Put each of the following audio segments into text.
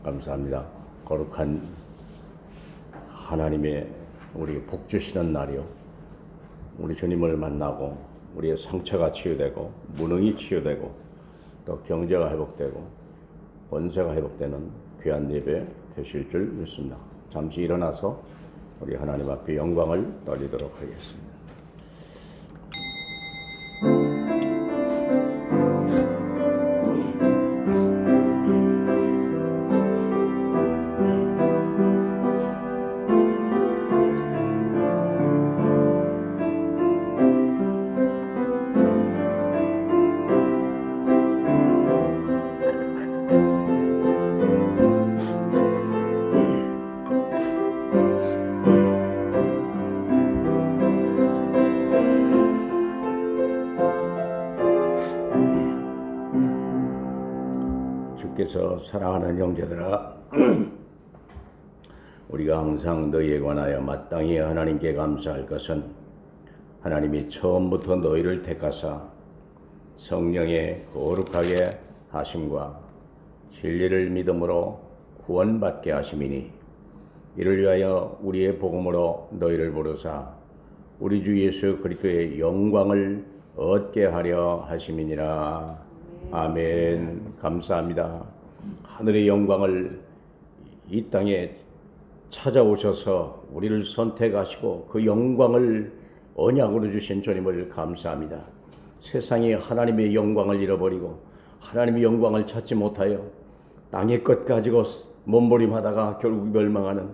감사합니다. 거룩한 하나님의 우리 복 주시는 날이요. 우리 주님을 만나고 우리의 상처가 치유되고 무능이 치유되고 또 경제가 회복되고 권세가 회복되는 귀한 예배 되실 줄 믿습니다. 잠시 일어나서 우리 하나님 앞에 영광을 돌리도록 하겠습니다. 주께서 사랑하는 형제들아, 우리가 항상 너희에 관하여 마땅히 하나님께 감사할 것은 하나님이 처음부터 너희를 택하사 성령의 거룩하게 하심과 진리를 믿음으로 구원받게 하심이니, 이를 위하여 우리의 복음으로 너희를 부르사 우리 주 예수 그리스도의 영광을 얻게 하려 하심이니라. 아멘. 감사합니다. 하늘의 영광을 이 땅에 찾아오셔서 우리를 선택하시고 그 영광을 언약으로 주신 주님을 감사합니다. 세상이 하나님의 영광을 잃어버리고 하나님의 영광을 찾지 못하여 땅의 것 가지고 몸부림하다가 결국 멸망하는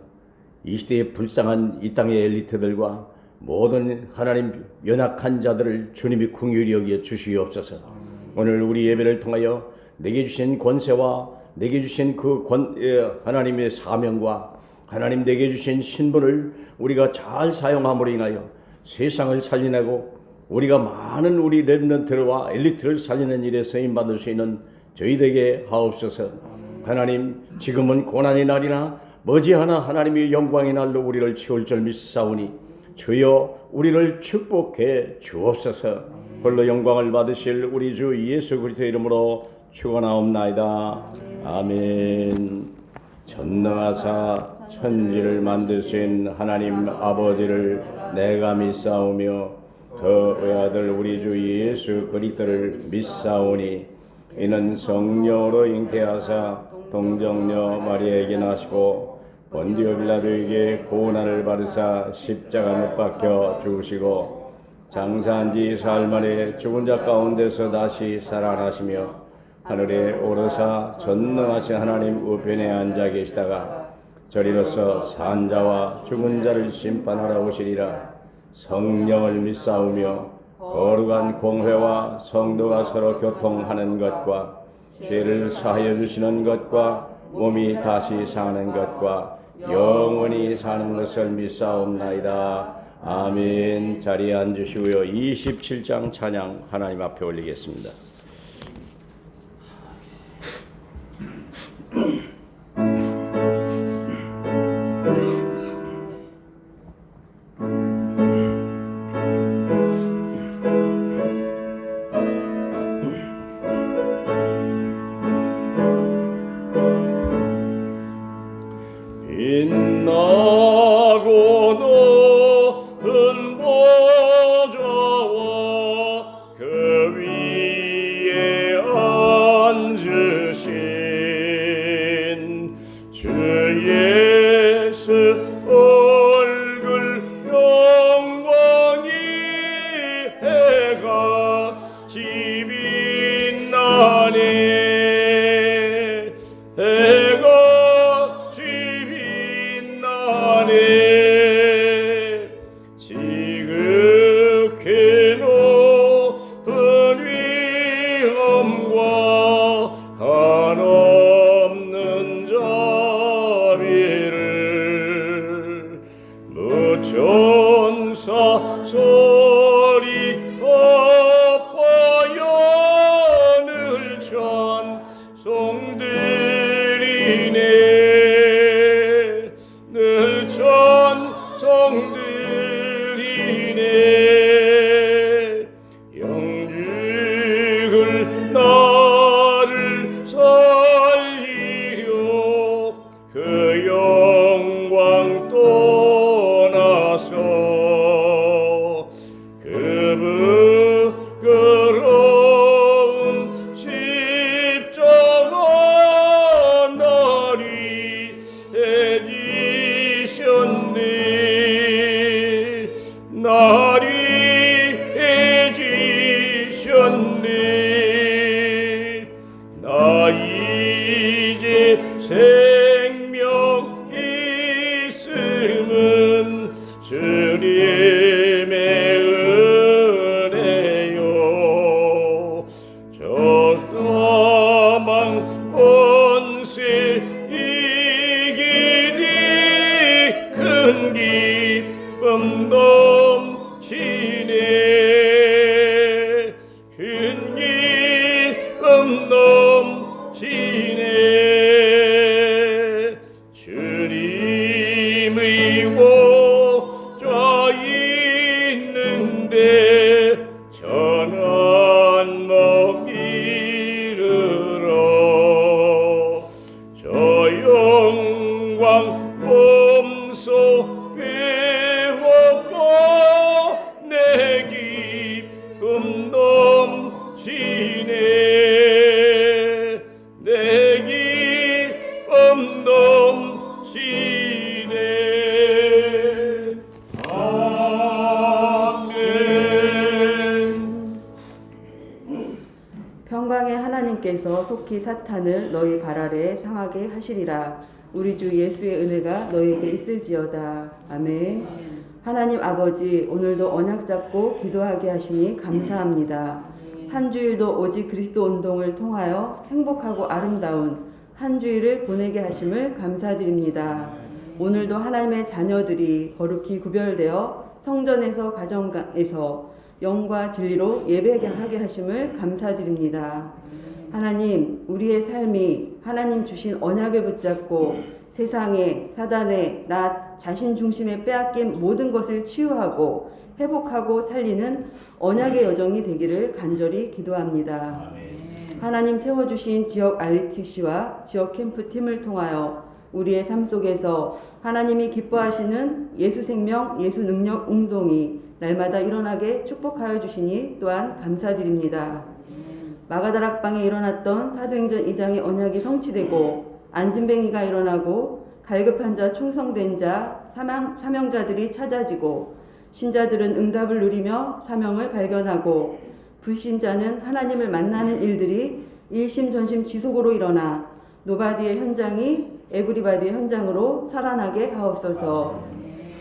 이 시대의 불쌍한 이 땅의 엘리트들과 모든 하나님 연약한 자들을 주님이 긍휼히 여겨 주시옵소서. 오늘 우리 예배를 통하여 내게 주신 권세와 내게 주신 그 하나님의 사명과 하나님 내게 주신 신분을 우리가 잘 사용함으로 인하여 세상을 살려내고 우리가 많은 우리 렘넌트와 엘리트를 살리는 일에 쓰임받을 수 있는 저희에게 하옵소서. 하나님, 지금은 고난의 날이나 머지않아 하나님의 영광의 날로 우리를 채울 줄 믿사오니 주여 우리를 축복해 주옵소서. 홀로 영광을 받으실 우리 주 예수 그리스도의 이름으로 축원하옵나이다. 아멘. 전능하사 천지를 만드신 하나님 아버지를 내가 믿사오며 더 외아들 우리 주 예수 그리스도를 믿사오니, 이는 성령으로 잉태하사 동정녀 마리아에게 나시고 본디오 빌라도에게 고난을 받으사 십자가 못 박혀 죽으시고 장사한 지 사흘 만에 죽은 자 가운데서 다시 살아나시며 하늘에 오르사 전능하신 하나님 우편에 앉아 계시다가 저리로서 산 자와 죽은 자를 심판하러 오시리라. 성령을 믿사오며 거룩한 공회와 성도가 서로 교통하는 것과 죄를 사하여 주시는 것과 몸이 다시 사는 것과 영원히 사는 것을 믿사옵나이다. 아멘. 자리에 앉으시고요. 27장 찬양 하나님 앞에 올리겠습니다. 한없는 자비를 묻혀 늘 천성들이네 영죽을 나를 살리려 그 영광 떠나서 그 부끄러운 십자가 날이 해지셨네 날이 해지셨네 나 이제 생명 있음은 주님의 은혜요 저 사망 권세 이기니 큰 기쁨 넘치네 큰 기쁨 넘치네 주님의 보좌 있는데 전한 몸 이르러 저 영광 몸소 배웠고 내 기쁨 넘치네 내 기쁨 넘치네 아멘. 평강의 하나님께서 속히 사탄을 너희 발 아래에 상하게 하시리라. 우리 주 예수의 은혜가 너희에게 있을지어다. 아멘. 하나님 아버지, 오늘도 언약 잡고 기도하게 하시니 감사합니다. 한 주일도 오직 그리스도 운동을 통하여 행복하고 아름다운 한 주일을 보내게 하심을 감사드립니다. 오늘도 하나님의 자녀들이 거룩히 구별되어 성전에서 가정에서 영과 진리로 예배하게 하심을 감사드립니다. 하나님, 우리의 삶이 하나님 주신 언약을 붙잡고 세상에 사단의 나 자신 중심에 빼앗긴 모든 것을 치유하고 회복하고 살리는 언약의 여정이 되기를 간절히 기도합니다. 하나님 세워주신 지역 RTC와 지역 캠프팀을 통하여 우리의 삶 속에서 하나님이 기뻐하시는 예수생명, 예수능력 운동이 날마다 일어나게 축복하여 주시니 또한 감사드립니다. 마가다락방에 일어났던 사도행전 2장의 언약이 성취되고 안진뱅이가 일어나고 갈급한 자, 충성된 자, 사명자들이 찾아지고 신자들은 응답을 누리며 사명을 발견하고 불신자는 하나님을 만나는 일들이 일심전심 지속으로 일어나 노바디의 현장이 에브리바디의 현장으로 살아나게 하옵소서.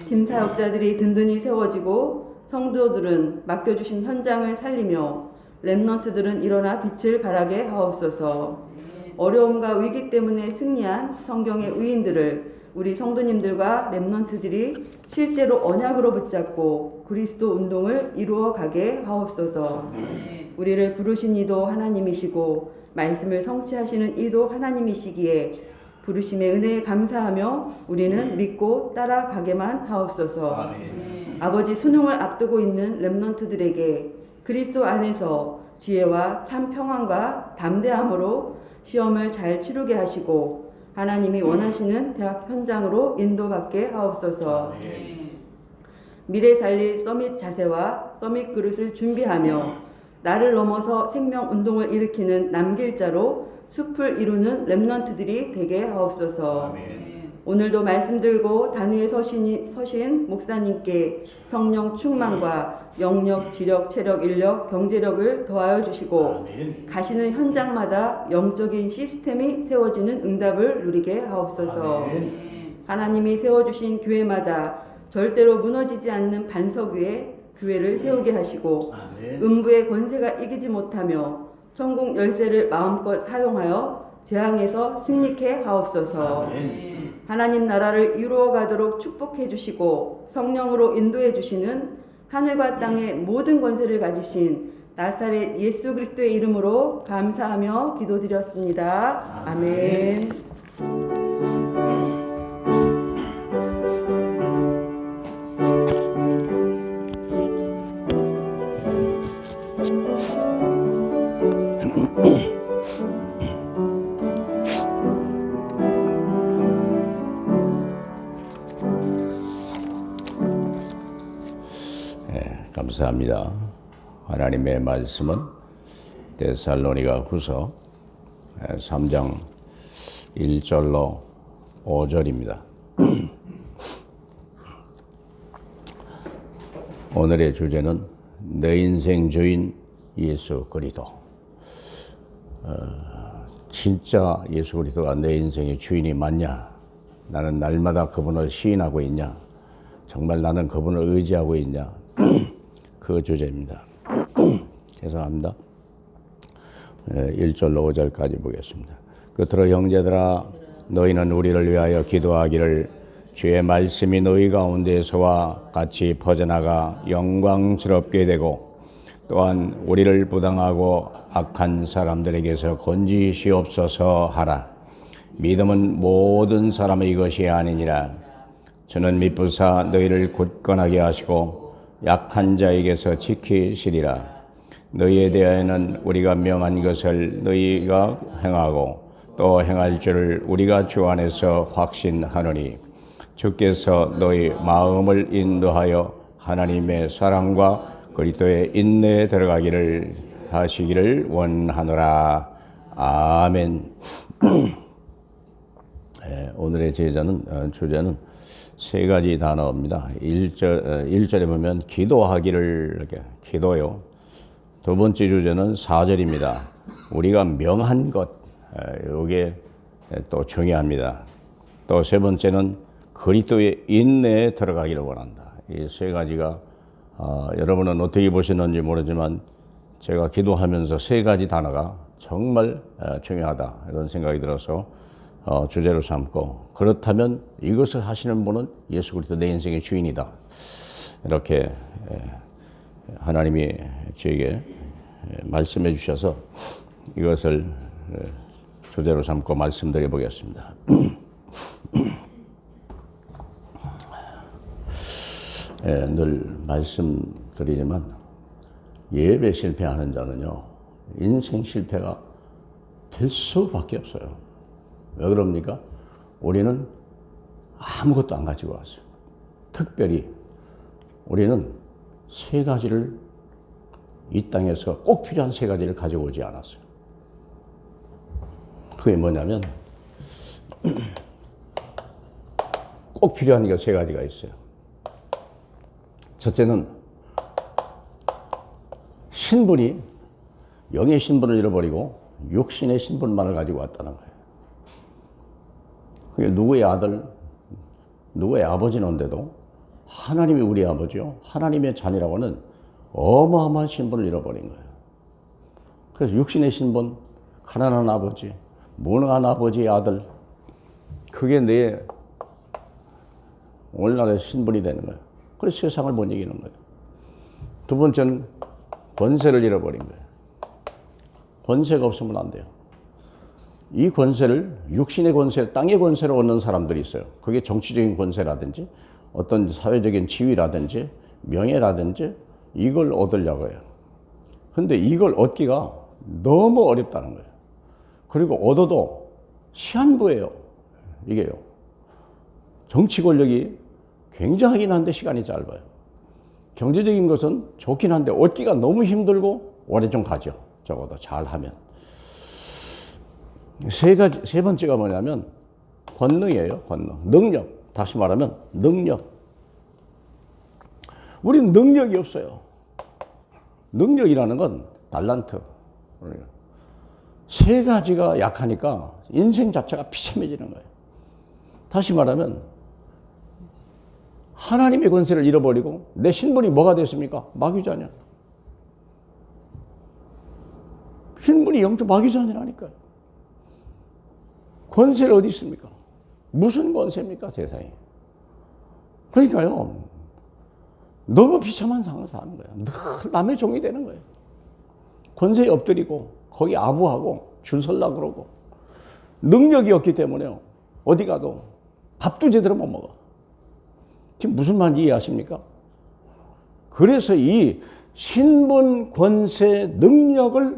팀 사역자들이 든든히 세워지고 성도들은 맡겨주신 현장을 살리며 렘넌트들은 일어나 빛을 발하게 하옵소서. 어려움과 위기 때문에 승리한 성경의 의인들을 우리 성도님들과 렘넌트들이 실제로 언약으로 붙잡고 그리스도 운동을 이루어 가게 하옵소서. 우리를 부르신 이도 하나님이시고 말씀을 성취하시는 이도 하나님이시기에 부르심의 은혜에 감사하며 우리는 믿고 따라가게만 하옵소서. 아버지, 수능을 앞두고 있는 렘넌트들에게 그리스도 안에서 지혜와 참 평안과 담대함으로 시험을 잘 치르게 하시고 하나님이 원하시는 대학 현장으로 인도받게 하옵소서. 미래 살릴 서밋 자세와 서밋 그릇을 준비하며 나를 넘어서 생명운동을 일으키는 남길 자로 숲을 이루는 렘넌트들이 되게 하옵소서. 오늘도 말씀 들고 단위에 서신 목사님께 성령 충만과 영력, 지력, 체력, 인력, 경제력을 더하여 주시고 가시는 현장마다 영적인 시스템이 세워지는 응답을 누리게 하옵소서. 하나님이 세워주신 교회마다 절대로 무너지지 않는 반석 위에 교회를 세우게 하시고 음부의 권세가 이기지 못하며 천국 열쇠를 마음껏 사용하여 재앙에서 승리케 하옵소서. 하나님 나라를 이루어 가도록 축복해 주시고 성령으로 인도해 주시는 하늘과 땅의 모든 권세를 가지신 나사렛 예수 그리스도의 이름으로 감사하며 기도드렸습니다. 아멘. 감사합니다. 하나님의 말씀은 데살로니가 후서 3장 1절로 5절입니다. 오늘의 주제는 내 인생 주인 예수 그리스도. 진짜 예수 그리스도가 내 인생의 주인이 맞냐? 나는 날마다 그분을 시인하고 있냐? 정말 나는 그분을 의지하고 있냐? 그 주제입니다. 죄송합니다. 1절로 5절까지 보겠습니다. 끝으로 형제들아 너희는 우리를 위하여 기도하기를 주의 말씀이 너희 가운데서와 같이 퍼져나가 영광스럽게 되고 또한 우리를 부당하고 악한 사람들에게서 건지시옵소서 하라. 믿음은 모든 사람의 것이 아니니라. 저는 미쁘사 너희를 굳건하게 하시고 약한 자에게서 지키시리라. 너희에 대하여는 우리가 명한 것을 너희가 행하고 또 행할 줄을 우리가 주 안에서 확신하노니 주께서 너희 마음을 인도하여 하나님의 사랑과 그리스도의 인내에 들어가기를 하시기를 원하노라. 아멘. 오늘의 주제는 세 가지 단어입니다. 1절에 보면 기도하기를, 이렇게 기도요. 두 번째 주제는 4절입니다. 우리가 명한 것, 이게 또 중요합니다. 또 세 번째는 그리스도의 인내에 들어가기를 원한다. 이 세 가지가 여러분은 어떻게 보시는지 모르지만 제가 기도하면서 세 가지 단어가 정말 중요하다 이런 생각이 들어서 주제로 삼고, 그렇다면 이것을 하시는 분은 예수 그리스도 내 인생의 주인이다. 이렇게 하나님이 저에게 말씀해 주셔서 이것을 주제로 삼고 말씀드려 보겠습니다. 늘 말씀드리지만 예배 실패하는 자는요 인생 실패가 될 수밖에 없어요. 왜 그럽니까? 우리는 아무것도 안 가지고 왔어요. 특별히 우리는 세 가지를, 이 땅에서 꼭 필요한 세 가지를 가지고 오지 않았어요. 그게 뭐냐면 꼭 필요한 게 세 가지가 있어요. 첫째는 신분이, 영의 신분을 잃어버리고 육신의 신분만을 가지고 왔다는 거예요. 그게 누구의 아들, 누구의 아버지는데도 하나님이 우리 아버지요, 하나님의 자녀라고 하는 어마어마한 신분을 잃어버린 거예요. 그래서 육신의 신분, 가난한 아버지, 무능한 아버지의 아들, 그게 내 오늘날의 신분이 되는 거예요. 그래서 세상을 못 이기는 거예요. 두 번째는 권세를 잃어버린 거예요. 권세가 없으면 안 돼요. 이 권세를, 육신의 권세, 땅의 권세로 얻는 사람들이 있어요. 그게 정치적인 권세라든지 어떤 사회적인 지위라든지 명예라든지 이걸 얻으려고 해요. 근데 이걸 얻기가 너무 어렵다는 거예요. 그리고 얻어도 시한부예요. 이게요. 정치 권력이 굉장하긴 한데 시간이 짧아요. 경제적인 것은 좋긴 한데 얻기가 너무 힘들고 오래 좀 가죠. 적어도 잘하면. 세 번째가 뭐냐면 권능이에요. 권능. 능력. 다시 말하면 능력. 우리는 능력이 없어요. 능력이라는 건 달란트. 세 가지가 약하니까 인생 자체가 비참해지는 거예요. 다시 말하면 하나님의 권세를 잃어버리고 내 신분이 뭐가 됐습니까? 마귀자녀. 신분이 영적 마귀자녀라니까요. 권세를 어디 있습니까? 무슨 권세입니까, 세상에? 그러니까요, 너무 비참한 상황을 사는 거예요. 늘 남의 종이 되는 거예요. 권세에 엎드리고 거기 아부하고 줄 설라 그러고, 능력이 없기 때문에요, 어디 가도 밥도 제대로 못 먹어. 지금 무슨 말인지 이해하십니까? 그래서 이 신분, 권세, 능력을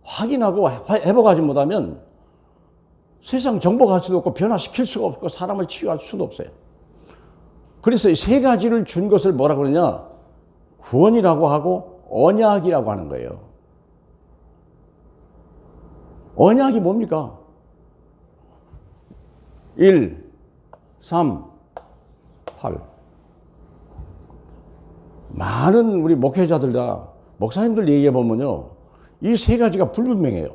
확인하고 회복하지 못하면 세상 정복할 수도 없고 변화시킬 수가 없고 사람을 치유할 수도 없어요. 그래서 이 세 가지를 준 것을 뭐라 그러냐? 구원이라고 하고 언약이라고 하는 거예요. 언약이 뭡니까? 1, 3, 8. 많은 우리 목회자들과 목사님들 얘기해 보면요, 이 세 가지가 불분명해요.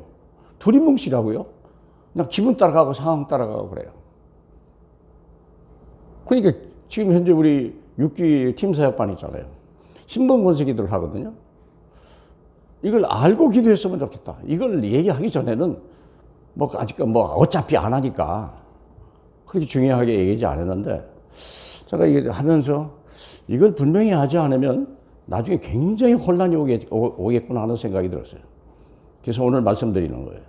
두리뭉실하고요. 그냥 기분 따라가고 상황 따라가고 그래요. 그러니까 지금 현재 우리 6기 팀사역반 있잖아요. 신분 권세 기도를 하거든요. 이걸 알고 기도했으면 좋겠다. 이걸 얘기하기 전에는 뭐 아직 뭐 어차피 안 하니까 그렇게 중요하게 얘기하지 않았는데, 제가 이게 하면서 이걸 분명히 하지 않으면 나중에 굉장히 혼란이 오겠구나 하는 생각이 들었어요. 그래서 오늘 말씀드리는 거예요.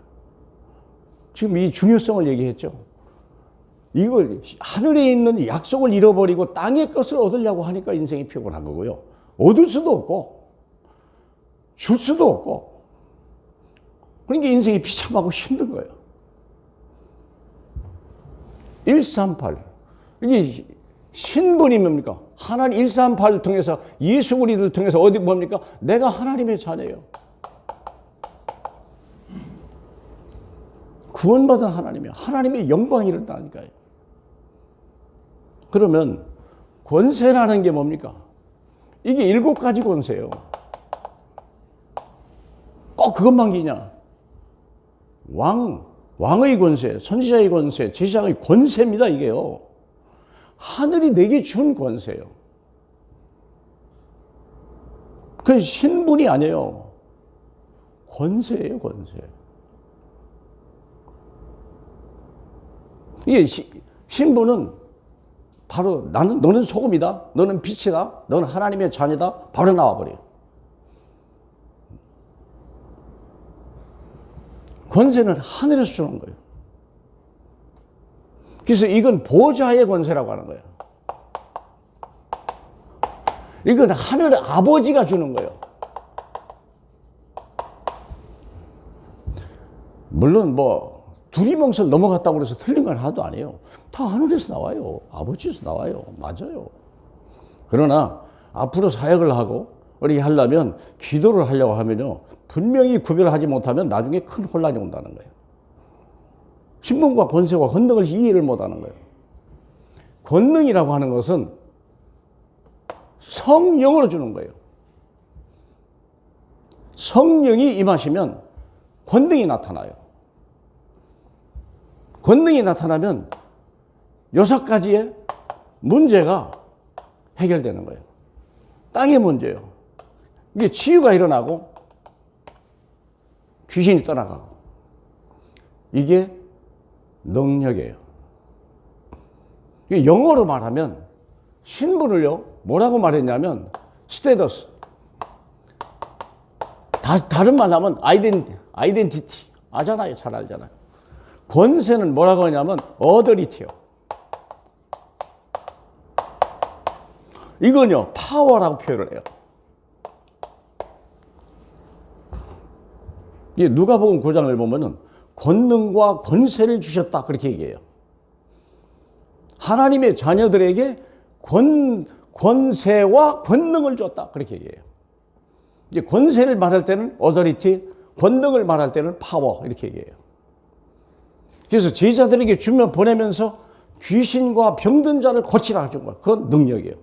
지금 이 중요성을 얘기했죠. 이걸 하늘에 있는 약속을 잃어버리고 땅의 것을 얻으려고 하니까 인생이 피곤한 거고요. 얻을 수도 없고 줄 수도 없고, 그러니까 인생이 비참하고 힘든 거예요. 138. 이게 신분이 뭡니까? 하나님 138을 통해서 예수 그리스도를 통해서 어디 뭡니까? 내가 하나님의 자녀예요. 구원받은 하나님이요. 하나님의 영광이 일어나니까요. 그러면 권세라는 게 뭡니까? 이게 7가지 권세예요. 꼭 그것만 기냐? 왕의 권세, 선지자의 권세, 제사장의 권세입니다, 이게요. 하늘이 내게 준 권세예요. 그건 신분이 아니에요. 권세예요, 권세. 이게 신분은 바로 너는 소금이다, 너는 빛이다, 너는 하나님의 자녀다, 바로 나와버려요. 권세는 하늘에서 주는 거예요. 그래서 이건 보좌의 권세라고 하는 거예요. 이건 하늘의 아버지가 주는 거예요. 물론 뭐 두리뭉실 넘어갔다고 해서 틀린 건 하나도 아니에요. 다 하늘에서 나와요. 아버지에서 나와요. 맞아요. 그러나 앞으로 사역을 하고 우리 하려면, 기도를 하려고 하면요, 분명히 구별하지 못하면 나중에 큰 혼란이 온다는 거예요. 신분과 권세와 권능을 이해를 못하는 거예요. 권능이라고 하는 것은 성령으로 주는 거예요. 성령이 임하시면 권능이 나타나요. 권능이 나타나면 6가지의 문제가 해결되는 거예요. 땅의 문제예요. 이게 치유가 일어나고 귀신이 떠나가고, 이게 능력이에요. 영어로 말하면 신분을요, 뭐라고 말했냐면 스테이터스. 다른 말 하면 아이덴티티. 아잖아요. 잘 알잖아요. 권세는 뭐라고 하냐면 어더리티요. 이건요, 파워라고 표현을 해요. 누가복음 9장을 보면은 권능과 권세를 주셨다, 그렇게 얘기해요. 하나님의 자녀들에게 권세와 권능을 줬다, 그렇게 얘기해요. 이제 권세를 말할 때는 어더리티, 권능을 말할 때는 파워, 이렇게 얘기해요. 그래서 제자들에게 주면 보내면서 귀신과 병든 자를 고치라 준 거예요. 그건 능력이에요.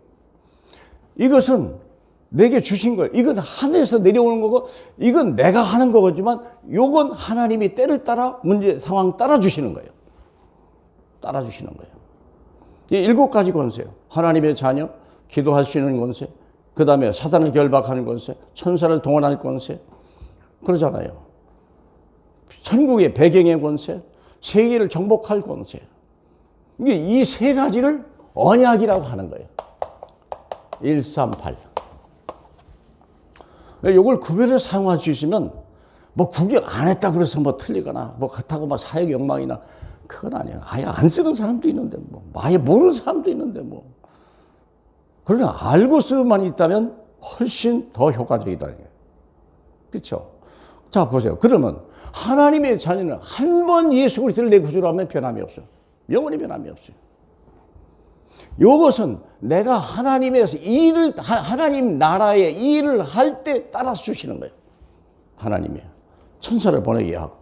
이것은 내게 주신 거예요. 이건 하늘에서 내려오는 거고, 이건 내가 하는 거지만, 이건 하나님이 때를 따라, 문제, 상황 따라 주시는 거예요. 따라 주시는 거예요. 이 7가지 권세예요. 하나님의 자녀, 기도할 수 있는 권세, 그 다음에 사단을 결박하는 권세, 천사를 동원할 권세, 그러잖아요. 천국의 배경의 권세, 세계를 정복할 권세. 이게 이 3가지를 언약이라고 하는 거예요. 138. 이걸 구별해서 사용할 수 있으면, 뭐 구경 안 했다 그래서 뭐 틀리거나, 뭐 그렇다고 막 사역 욕망이나, 그건 아니에요. 아예 안 쓰는 사람도 있는데, 뭐, 아예 모르는 사람도 있는데, 뭐. 그러나 알고 쓰고만 있다면 훨씬 더 효과적이다. 그렇죠? 자, 보세요. 그러면 하나님의 자녀는 한 번 예수 그리스도를 내 구주로 하면 변함이 없어요. 영원히 변함이 없어요. 이것은 내가 하나님에서 하나님 나라의 일을 할 때 따라서 주시는 거예요. 하나님이 천사를 보내게 하고.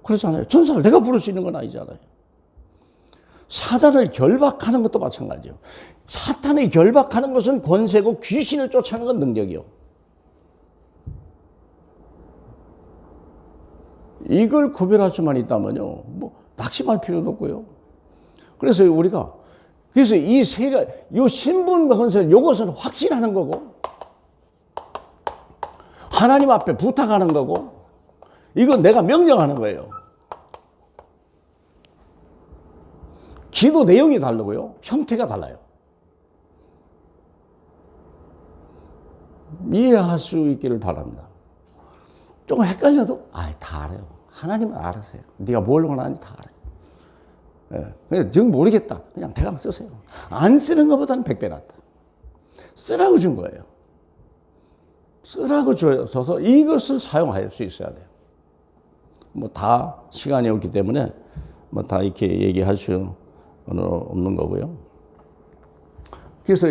그렇잖아요. 천사를 내가 부를 수 있는 건 아니잖아요. 사단을 결박하는 것도 마찬가지예요. 사탄을 결박하는 것은 권세고 귀신을 쫓아내는 건 능력이요. 이걸 구별할 수만 있다면요, 뭐 낙심할 필요도 없고요. 그래서 이 요 신분과 권세, 요것은 확신하는 거고, 하나님 앞에 부탁하는 거고, 이건 내가 명령하는 거예요. 기도 내용이 다르고요, 형태가 달라요. 이해할 수 있기를 바랍니다. 조금 헷갈려도 다 알아요. 하나님은 알아서요. 네가 뭘 원하는지 다 알아요. 예. 정 모르겠다. 그냥 대강 쓰세요. 안 쓰는 것보다는 100배 낫다. 쓰라고 준 거예요. 쓰라고 줘서 이것을 사용할 수 있어야 돼요. 뭐 다 시간이 없기 때문에 뭐 다 이렇게 얘기할 수 없는 거고요. 그래서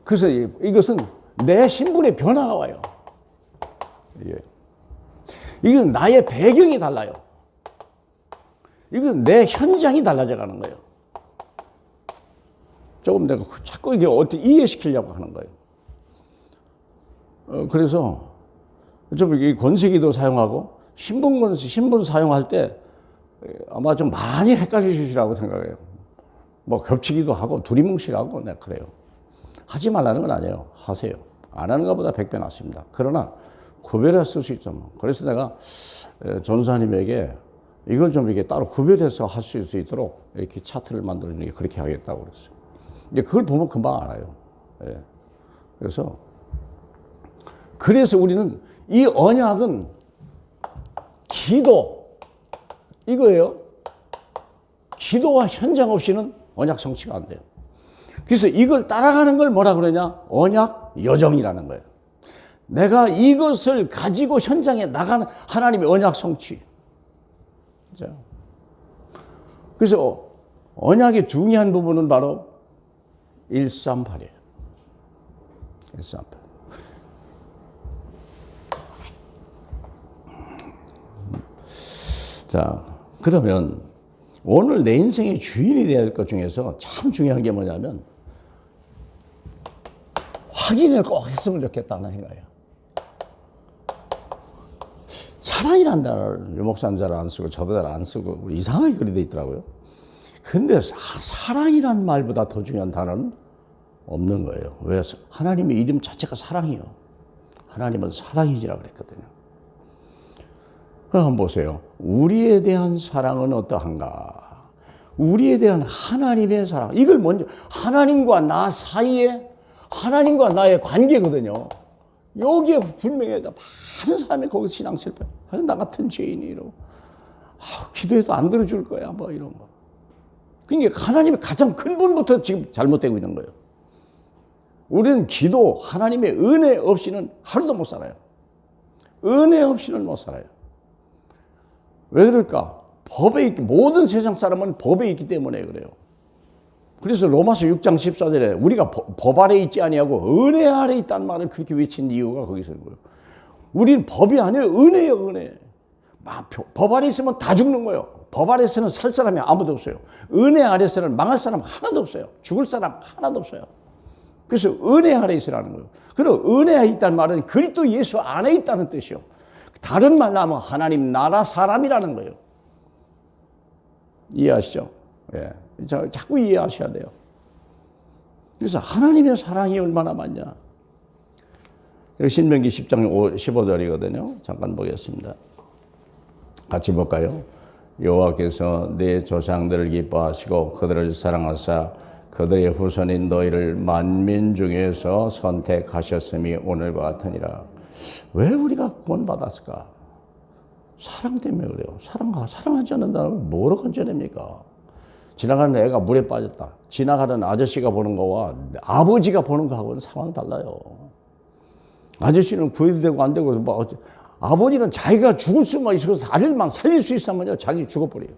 그래서 이것은 내 신분의 변화가 와요. 예. 이건 나의 배경이 달라요. 이건 내 현장이 달라져 가는 거예요. 조금 내가 자꾸 이게 어떻게 이해시키려고 하는 거예요. 그래서 좀 이 권세기도 사용하고 신분 사용할 때 아마 좀 많이 헷갈리시라고 생각해요. 뭐 겹치기도 하고 두리뭉실하고 내가 그래요. 하지 말라는 건 아니에요. 하세요. 안 하는 것보다 100배 낫습니다. 그러나 구별해서 쓸 수 있잖아. 그래서 내가 전사님에게 이걸 좀 이렇게 따로 구별해서 할 수 있도록 이렇게 차트를 만들어주는 게 그렇게 하겠다고 그랬어요. 이제 그걸 보면 금방 알아요. 예. 그래서 우리는 이 언약은 기도, 이거예요. 기도와 현장 없이는 언약 성취가 안 돼요. 그래서 이걸 따라가는 걸 뭐라 그러냐? 언약 여정이라는 거예요. 내가 이것을 가지고 현장에 나가는 하나님의 언약 성취. 그래서 언약의 중요한 부분은 바로 138이에요. 138. 자, 그러면 오늘 내 인생의 주인이 되어야 할 것 중에서 참 중요한 게 뭐냐면 확인을 꼭 했으면 좋겠다는 생각이에요. 사랑이라는 단어를 유 목사님 잘 안 쓰고 저도 잘 안 쓰고 이상하게 그리 돼 있더라고요. 근데 사랑이라는 말보다 더 중요한 단어는 없는 거예요. 왜? 하나님의 이름 자체가 사랑이에요. 하나님은 사랑이지라고 그랬거든요. 그럼 한번 보세요. 우리에 대한 사랑은 어떠한가? 우리에 대한 하나님의 사랑. 이걸 먼저 하나님과 나 사이에 하나님과 나의 관계거든요. 여기에 분명히 많은 사람이 거기서 신앙 실패. 나 같은 죄인이 이러고 기도해도 안 들어줄 거야 뭐 이런 거. 그러니까 하나님의 가장 근본부터 지금 잘못되고 있는 거예요. 우리는 기도, 하나님의 은혜 없이는 하루도 못 살아요. 은혜 없이는 못 살아요. 왜 그럴까? 모든 세상 사람은 법에 있기 때문에 그래요. 그래서 로마서 6장 14절에 우리가 법 아래 있지 아니하고 은혜 아래 있다는 말을 그렇게 외친 이유가 거기서 있고요. 우리는 법이 아니에요. 은혜예요, 은혜. 법 아래 있으면 다 죽는 거예요. 법 아래서는 살 사람이 아무도 없어요. 은혜 아래서는 망할 사람 하나도 없어요. 죽을 사람 하나도 없어요. 그래서 은혜 아래 있으라는 거예요. 그리고 은혜 아래 있다는 말은 그리스도 예수 안에 있다는 뜻이요. 다른 말로 하면 하나님 나라 사람이라는 거예요. 이해하시죠? 예. 자꾸 이해하셔야 돼요. 그래서 하나님의 사랑이 얼마나 많냐. 신명기 10장 15절이거든요. 잠깐 보겠습니다. 같이 볼까요? 여호와께서 내 조상들을 기뻐하시고 그들을 사랑하사 그들의 후손인 너희를 만민 중에서 선택하셨음이 오늘과 같으니라. 왜 우리가 구원받았을까? 사랑 때문에 그래요. 사랑하지 않는다면 뭐로 건져냅니까? 지나가는 애가 물에 빠졌다. 지나가는 아저씨가 보는 거와 아버지가 보는 거하고는 상황 달라요. 아저씨는 구해도 되고 안 되고 뭐 아버지는 자기가 죽을 수만 있어서 아들만 살릴 수 있으면요 자기 죽어버려요.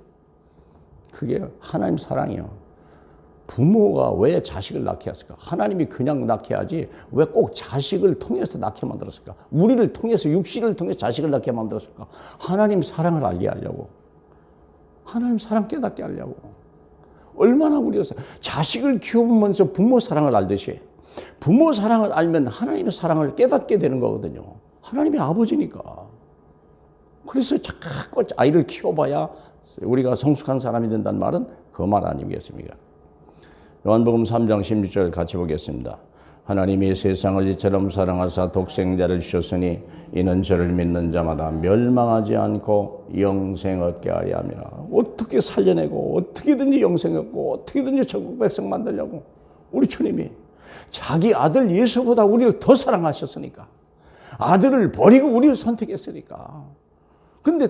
그게 하나님 사랑이요. 부모가 왜 자식을 낳게 했을까? 하나님이 그냥 낳게 하지 왜 꼭 자식을 통해서 낳게 만들었을까? 우리를 통해서 육신을 통해서 자식을 낳게 만들었을까? 하나님 사랑을 알게 하려고. 하나님 사랑 깨닫게 하려고. 얼마나 우리가 자식을 키워보면서 부모 사랑을 알듯이 부모 사랑을 알면 하나님의 사랑을 깨닫게 되는 거거든요. 하나님의 아버지니까. 그래서 자꾸 아이를 키워봐야 우리가 성숙한 사람이 된다는 말은 그 말 아니겠습니까? 요한복음 3장 16절 같이 보겠습니다. 하나님이 세상을 이처럼 사랑하사 독생자를 주셨으니 이는 저를 믿는 자마다 멸망하지 않고 영생 얻게 하려 함이라. 어떻게 살려내고 어떻게든지 영생 얻고 어떻게든지 천국 백성 만들려고 우리 주님이 자기 아들 예수보다 우리를 더 사랑하셨으니까 아들을 버리고 우리를 선택했으니까. 근데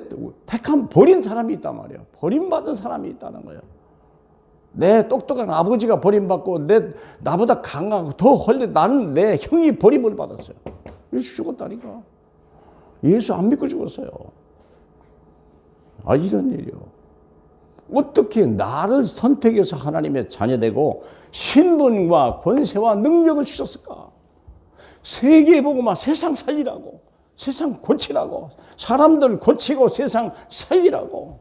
택한 버린 사람이 있단 말이에요. 버림받은 사람이 있다는 거예요. 내 똑똑한 아버지가 버림받고 나보다 강하고 더 헐리 나는 내 형이 버림을 받았어요. 예수 죽었다니까. 예수 안 믿고 죽었어요. 아, 이런 일이요. 어떻게 나를 선택해서 하나님의 자녀되고 신분과 권세와 능력을 주셨을까? 세계 보고 막 세상 살리라고, 세상 고치라고, 사람들 고치고 세상 살리라고.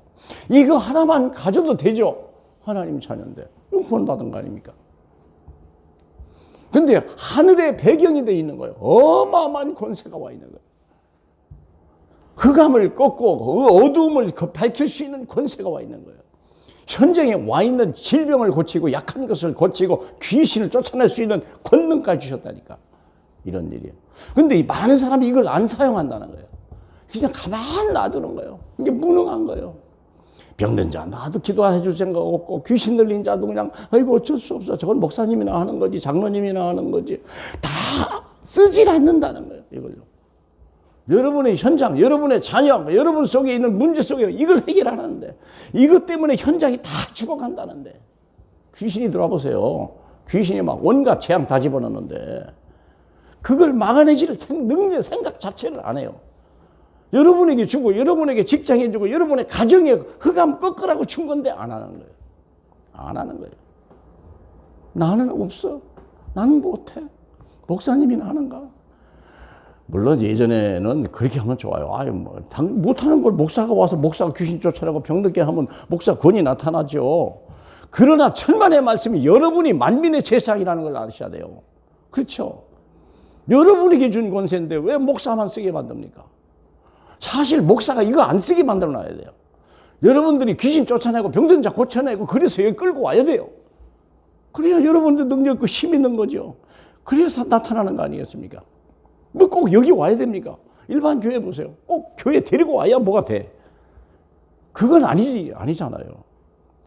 이거 하나만 가져도 되죠. 하나님 자녀인데 이거 구원받은 거 아닙니까? 근데 하늘의 배경이 돼 있는 거예요. 어마어마한 권세가 와 있는 거예요. 흑암을 꺾고 어두움을 밝힐 수 있는 권세가 와 있는 거예요. 현장에 와 있는 질병을 고치고 약한 것을 고치고 귀신을 쫓아낼 수 있는 권능까지 주셨다니까. 이런 일이에요. 근데 이 많은 사람이 이걸 안 사용한다는 거예요. 그냥 가만히 놔두는 거예요. 이게 무능한 거예요. 병든 자 나도 기도해 줄 생각 없고 귀신 들린 자도 그냥 아이고 어쩔 수 없어. 저건 목사님이나 하는 거지 장로님이나 하는 거지. 다 쓰질 않는다는 거예요. 이걸로. 여러분의 현장, 여러분의 자녀, 여러분 속에 있는 문제 속에 이걸 해결하는데 이것 때문에 현장이 다 죽어간다는데 귀신이 들어와 보세요. 귀신이 막 온갖 재앙 다 집어넣는데 그걸 막아내지를 능력, 생각 자체를 안 해요. 여러분에게 주고 여러분에게 직장에 주고 여러분의 가정에 흑암 꺾으라고 준 건데 안 하는 거예요. 안 하는 거예요. 나는 없어. 나는 못해. 목사님이나 하는가? 물론 예전에는 그렇게 하면 좋아요. 아유, 뭐, 못하는 걸 목사가 와서 목사가 귀신 쫓아내고 병들게 하면 목사 권위 나타나죠. 그러나 천만의 말씀이 여러분이 만민의 재상이라는 걸 아셔야 돼요. 그렇죠? 여러분에게 준 권세인데 왜 목사만 쓰게 만듭니까? 사실 목사가 이거 안 쓰게 만들어 놔야 돼요. 여러분들이 귀신 쫓아내고 병든 자 고쳐내고 그래서 여기 끌고 와야 돼요. 그래야 여러분들 능력 있고 힘 있는 거죠. 그래서 나타나는 거 아니겠습니까? 뭐 꼭 여기 와야 됩니까? 일반 교회 보세요. 꼭 교회 데리고 와야 뭐가 돼. 그건 아니잖아요.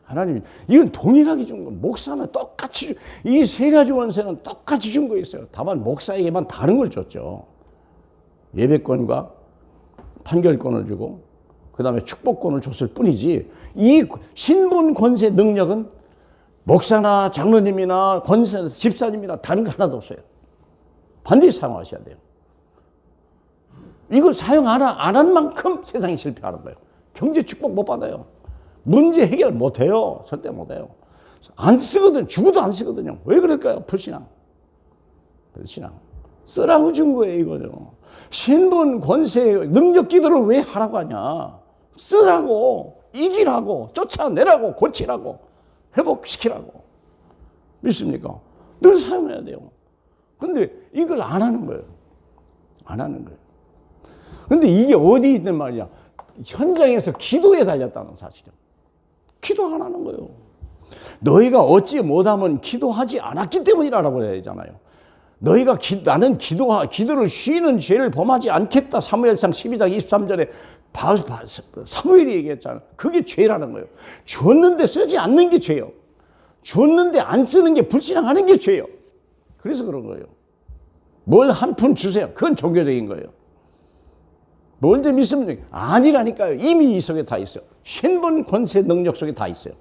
하나님, 이건 동일하게 준 거. 목사는 똑같이, 이 세 가지 원세는 똑같이 준 거 있어요. 다만 목사에게만 다른 걸 줬죠. 예배권과 판결권을 주고, 그 다음에 축복권을 줬을 뿐이지, 이 신분, 권세, 능력은 목사나 장로님이나 권세, 집사님이나 다른 거 하나도 없어요. 반드시 사용하셔야 돼요. 이걸 사용 안 한 만큼 세상이 실패하는 거예요. 경제 축복 못 받아요. 문제 해결 못 해요. 절대 못 해요. 안 쓰거든. 죽어도 안 쓰거든요. 왜 그럴까요? 불신앙. 불신앙. 쓰라고 준 거예요, 이거죠. 신분, 권세, 능력 기도를 왜 하라고 하냐? 쓰라고, 이기라고, 쫓아내라고, 고치라고, 회복시키라고. 믿습니까? 늘 사용해야 돼요. 근데 이걸 안 하는 거예요. 안 하는 거예요. 근데 이게 어디 있는 말이야? 현장에서 기도에 달렸다는 사실이야. 기도 안 하는 거예요. 너희가 얻지 못하면 기도하지 않았기 때문이라고 해야 되잖아요. 너희가 나는 기도를 쉬는 죄를 범하지 않겠다. 사무엘상 12장 23절에 사무엘이 얘기했잖아요. 그게 죄라는 거예요. 줬는데 쓰지 않는 게 죄예요. 줬는데 안 쓰는 게 불신앙하는 게 죄예요. 그래서 그런 거예요. 뭘 한 푼 주세요. 그건 종교적인 거예요. 뭘 좀 있으면 아니라니까요. 이미 이 속에 다 있어요. 신분, 권세, 능력 속에 다 있어요.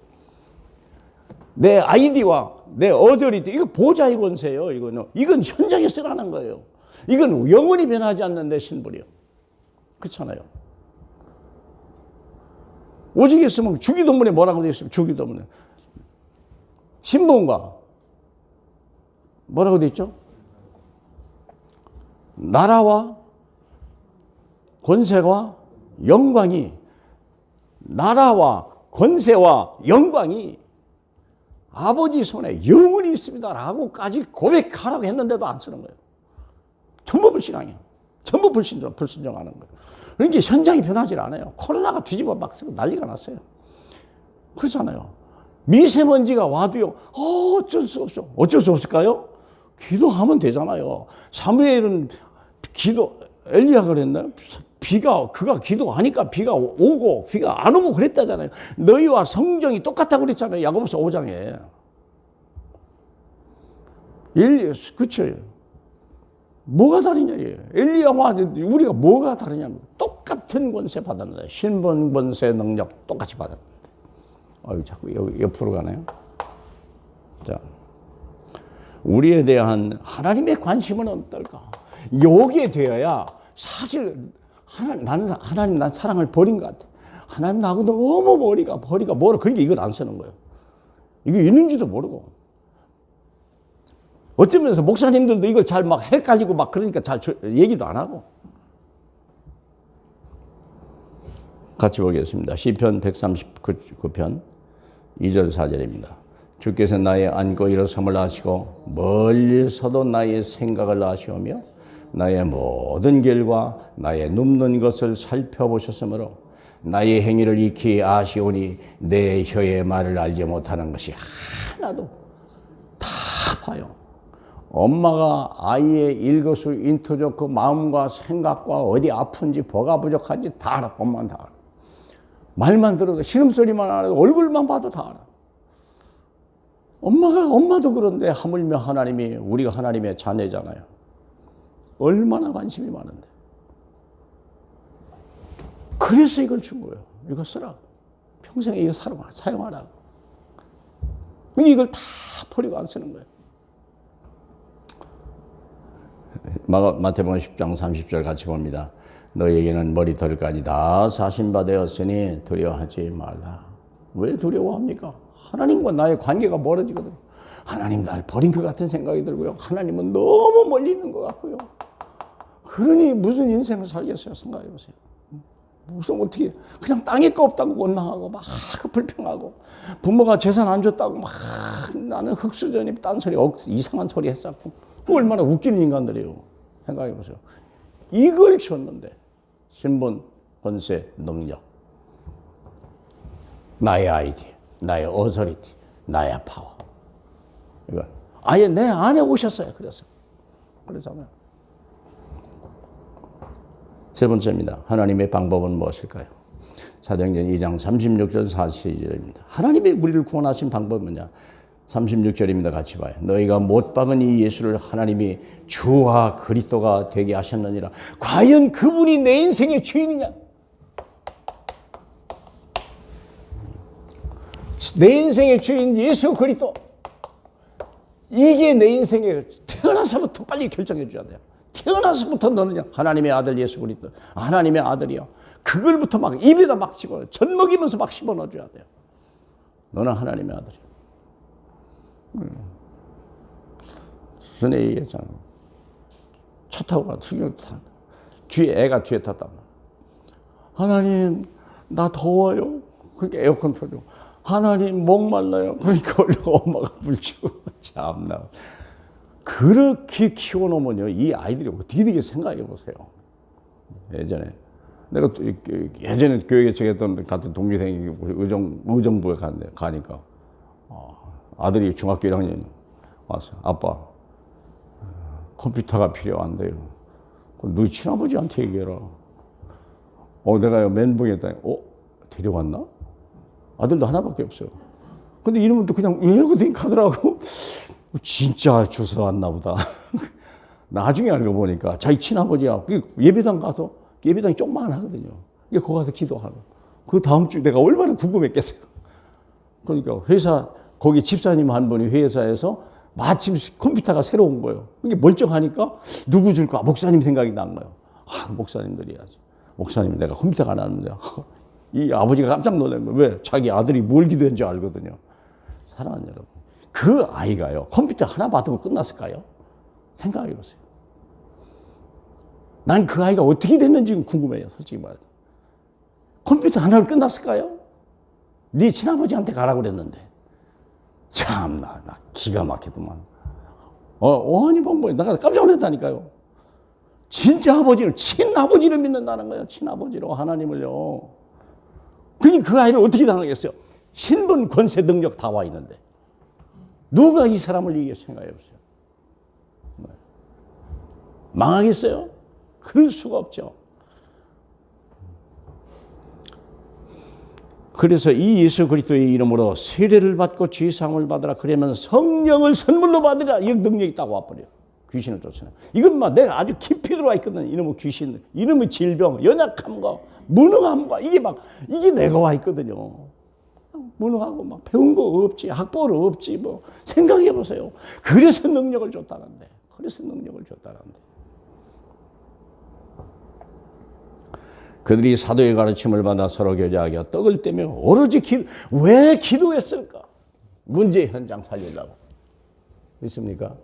내 아이디와 내 어저리티, 이거 보좌의 권세예요. 이건 현장에 쓰라는 거예요. 이건 영원히 변하지 않는 내 신분이요. 그렇잖아요. 오직 있으면 주기도문에 뭐라고 되어 있어요? 주기도문에 신분과 뭐라고 돼 있죠? 나라와 권세와 영광이, 나라와 권세와 영광이 아버지 손에 영원히 있습니다라고까지 고백하라고 했는데도 안 쓰는 거예요. 전부 불신앙이에요. 전부 불순종하는 거예요. 그러니까 현장이 변하지 않아요. 코로나가 뒤집어 막 쓰고 난리가 났어요. 그렇잖아요. 미세먼지가 와도요, 어쩔 수 없어. 어쩔 수 없을까요? 기도하면 되잖아요. 사무엘은 엘리야가 그랬나요? 그가 기도하니까 비가 오고 비가 안 오고 그랬다잖아요. 너희와 성정이 똑같다고 그랬잖아요. 야고보서 5장에. 그쵸. 뭐가 다르냐, 엘리야와 우리가 뭐가 다르냐면 똑같은 권세 받았는데, 신분, 권세, 능력 똑같이 받았는데. 자꾸 옆으로 가네요. 자, 우리에 대한 하나님의 관심은 어떨까? 여기에 되어야 사실 하나님 난 사랑을 버린 것 같아. 하나님 나하고 너무 머리가 멀어. 그러니까 이걸 안 쓰는 거예요. 이게 있는지도 모르고. 어떤 면에서 목사님들도 이걸 잘 막 헷갈리고 막 그러니까 잘 얘기도 안 하고. 같이 보겠습니다. 시편 139편 2절 4절입니다. 주께서 나의 앉고 일어섬을 아시고 멀리서도 나의 생각을 아시오며 나의 모든 길과 나의 눕는 것을 살펴보셨으므로 나의 행위를 익히 아시오니 내 혀의 말을 알지 못하는 것이 하나도 다 봐요. 엄마가 아이의 일거수인투족 그 마음과 생각과 어디 아픈지 뭐가 부족한지 다 알아. 엄마는 다 알아. 말만 들어도 신음소리만 안 해도 얼굴만 봐도 다 알아. 엄마도 그런데 하물며 우리가 하나님의 자녀잖아요. 얼마나 관심이 많은데. 그래서 이걸 준 거예요. 이거 쓰라고. 평생에 이거 사용하라고. 이걸 다 버리고 안 쓰는 거예요. 마태복음 10장 30절 같이 봅니다. 너에게는 머리털까지 다 사신 바 되었으니 두려워하지 말라. 왜 두려워합니까? 하나님과 나의 관계가 멀어지거든요. 하나님 날 버린 것 같은 생각이 들고요. 하나님은 너무 멀리 있는 것 같고요. 그러니 무슨 인생을 살겠어요? 생각해 보세요. 무슨 어떻게 그냥 땅에 거 없다고 원망하고 막 불평하고 부모가 재산 안 줬다고 막 나는 흙수저니 딴소리 이상한 소리 했었고 얼마나 웃기는 인간들이에요. 생각해 보세요. 이걸 줬는데 신분, 권세, 능력, 나의 아이디어, 나의 어서리티, 나의 파워. 이거 아예 내 안에 오셨어요. 그래서잖아요. 세 번째입니다. 하나님의 방법은 무엇일까요? 사도행전 2장 36절 42절입니다. 하나님의 우리를 구원하신 방법은 뭐냐? 36절입니다. 같이 봐요. 너희가 못 박은 이 예수를 하나님이 주와 그리스도가 되게 하셨느니라. 과연 그분이 내 인생의 주인이냐? 내 인생의 주인 예수 그리스도. 이게 내 인생의 태어나서부터 빨리 결정해 줘야 돼요. 태어나서부터 너는 하나님의 아들 예수 그리스도. 하나님의 아들이야. 그걸부터 막 입에다 막 집어넣어. 젖 먹이면서 막 집어넣어 줘야 돼요. 너는 하나님의 아들이야. 전에 얘기했잖아. 차 타고 가. 뒤에 애가 뒤에 탔단 말이야. 하나님 나 더워요. 그러니까 에어컨 틀어주고. 하나님 목말라요. 그러니까 얼른 엄마가 물 주고. 참나. 그렇게 키워놓으면요, 이 아이들이 어떻게 되게 생각해 보세요. 예전에 내가 예전에 교육에 적했던 같은 동기생이 의정부에 가니까 아들이 중학교 1학년 와서 아빠 컴퓨터가 필요한데요. 너희 친아버지한테 얘기해라. 내가 멘붕에 했더니 데려왔나? 아들도 하나밖에 없어요. 근데 이름은 또 그냥 이러거든요 가더라고. 진짜 주워 왔나 보다. 나중에 알고 보니까 자기 친아버지야. 예배당 가서 예배당이 조그만 하거든요. 거기 가서 기도하고. 그 다음 주 내가 얼마나 궁금했겠어요. 그러니까 거기 집사님 한 분이 회사에서 마침 컴퓨터가 새로 온 거예요. 이게 멀쩡하니까 누구 줄까? 목사님 생각이 난 거예요. 목사님들이야지. 목사님 내가 컴퓨터가 안 하는데 이 아버지가 깜짝 놀란 거예요. 왜? 자기 아들이 뭘 기도했는지 알거든요. 사랑하는 여러분. 그 아이가요, 컴퓨터 하나 받으면 끝났을까요? 생각해 보세요. 난 그 아이가 어떻게 됐는지 궁금해요, 솔직히 말해서. 컴퓨터 하나로 끝났을까요? 네 친아버지한테 가라고 그랬는데. 참나, 나 기가 막히더만. 어머니 봉봉이 내가 깜짝 놀랐다니까요. 진짜 아버지를, 친아버지를 믿는다는 거예요. 친아버지로 하나님을요. 그러니까 그 아이를 어떻게 당하겠어요? 신분, 권세, 능력 다 와 있는데. 누가 이 사람을 이기겠어요? 생각해 보세요. 망하겠어요? 그럴 수가 없죠. 그래서 이 예수 그리스도의 이름으로 세례를 받고 죄사함을 받으라. 그러면 성령을 선물로 받으라. 이 능력이 딱 와버려요. 귀신을 쫓아내. 이건 막 내가 아주 깊이 들어와 있거든. 이놈의 귀신, 이놈의 질병, 연약함과 무능함과 이게 내가 와 있거든요. 무능하고 막 배운 거 없지, 학벌 없지, 뭐 생각해 보세요. 그래서 능력을 줬다는데. 그래서 능력을 줬다는데. 그들이 사도의 가르침을 받아 서로 교제하여 떡을 떼며 오로지 왜 기도했을까? 문제 현장 살리려고. 있습니까?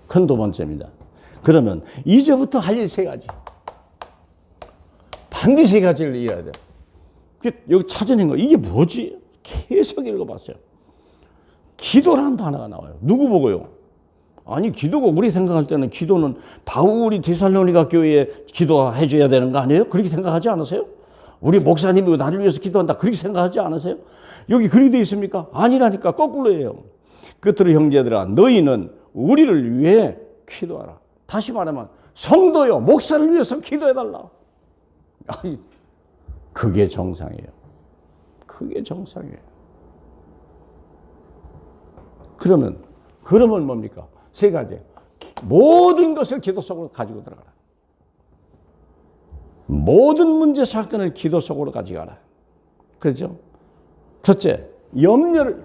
큰 두 번째입니다. 그러면 이제부터 할 일 세 가지. 반드시 세 가지를 이해해야 돼요. 여기 찾아낸 거 이게 뭐지? 계속 읽어봤어요. 기도라는 단어가 나와요. 누구 보고요? 아니 기도가 우리 생각할 때는 기도는 바울이 데살로니가 교회에 기도해 줘야 되는 거 아니에요? 그렇게 생각하지 않으세요? 우리 목사님이 나를 위해서 기도한다 그렇게 생각하지 않으세요? 여기 그렇게 되어 있습니까? 아니라니까 거꾸로예요. 끝으로 형제들아 너희는 우리를 위해 기도하라. 다시 말하면 성도요 목사를 위해서 기도해달라. 아니, 그게 정상이에요. 그게 정상이에요. 그러면 뭡니까? 세 가지. 모든 것을 기도 속으로 가지고 들어가라. 모든 문제 사건을 기도 속으로 가져가라. 그렇죠? 첫째, 염려를.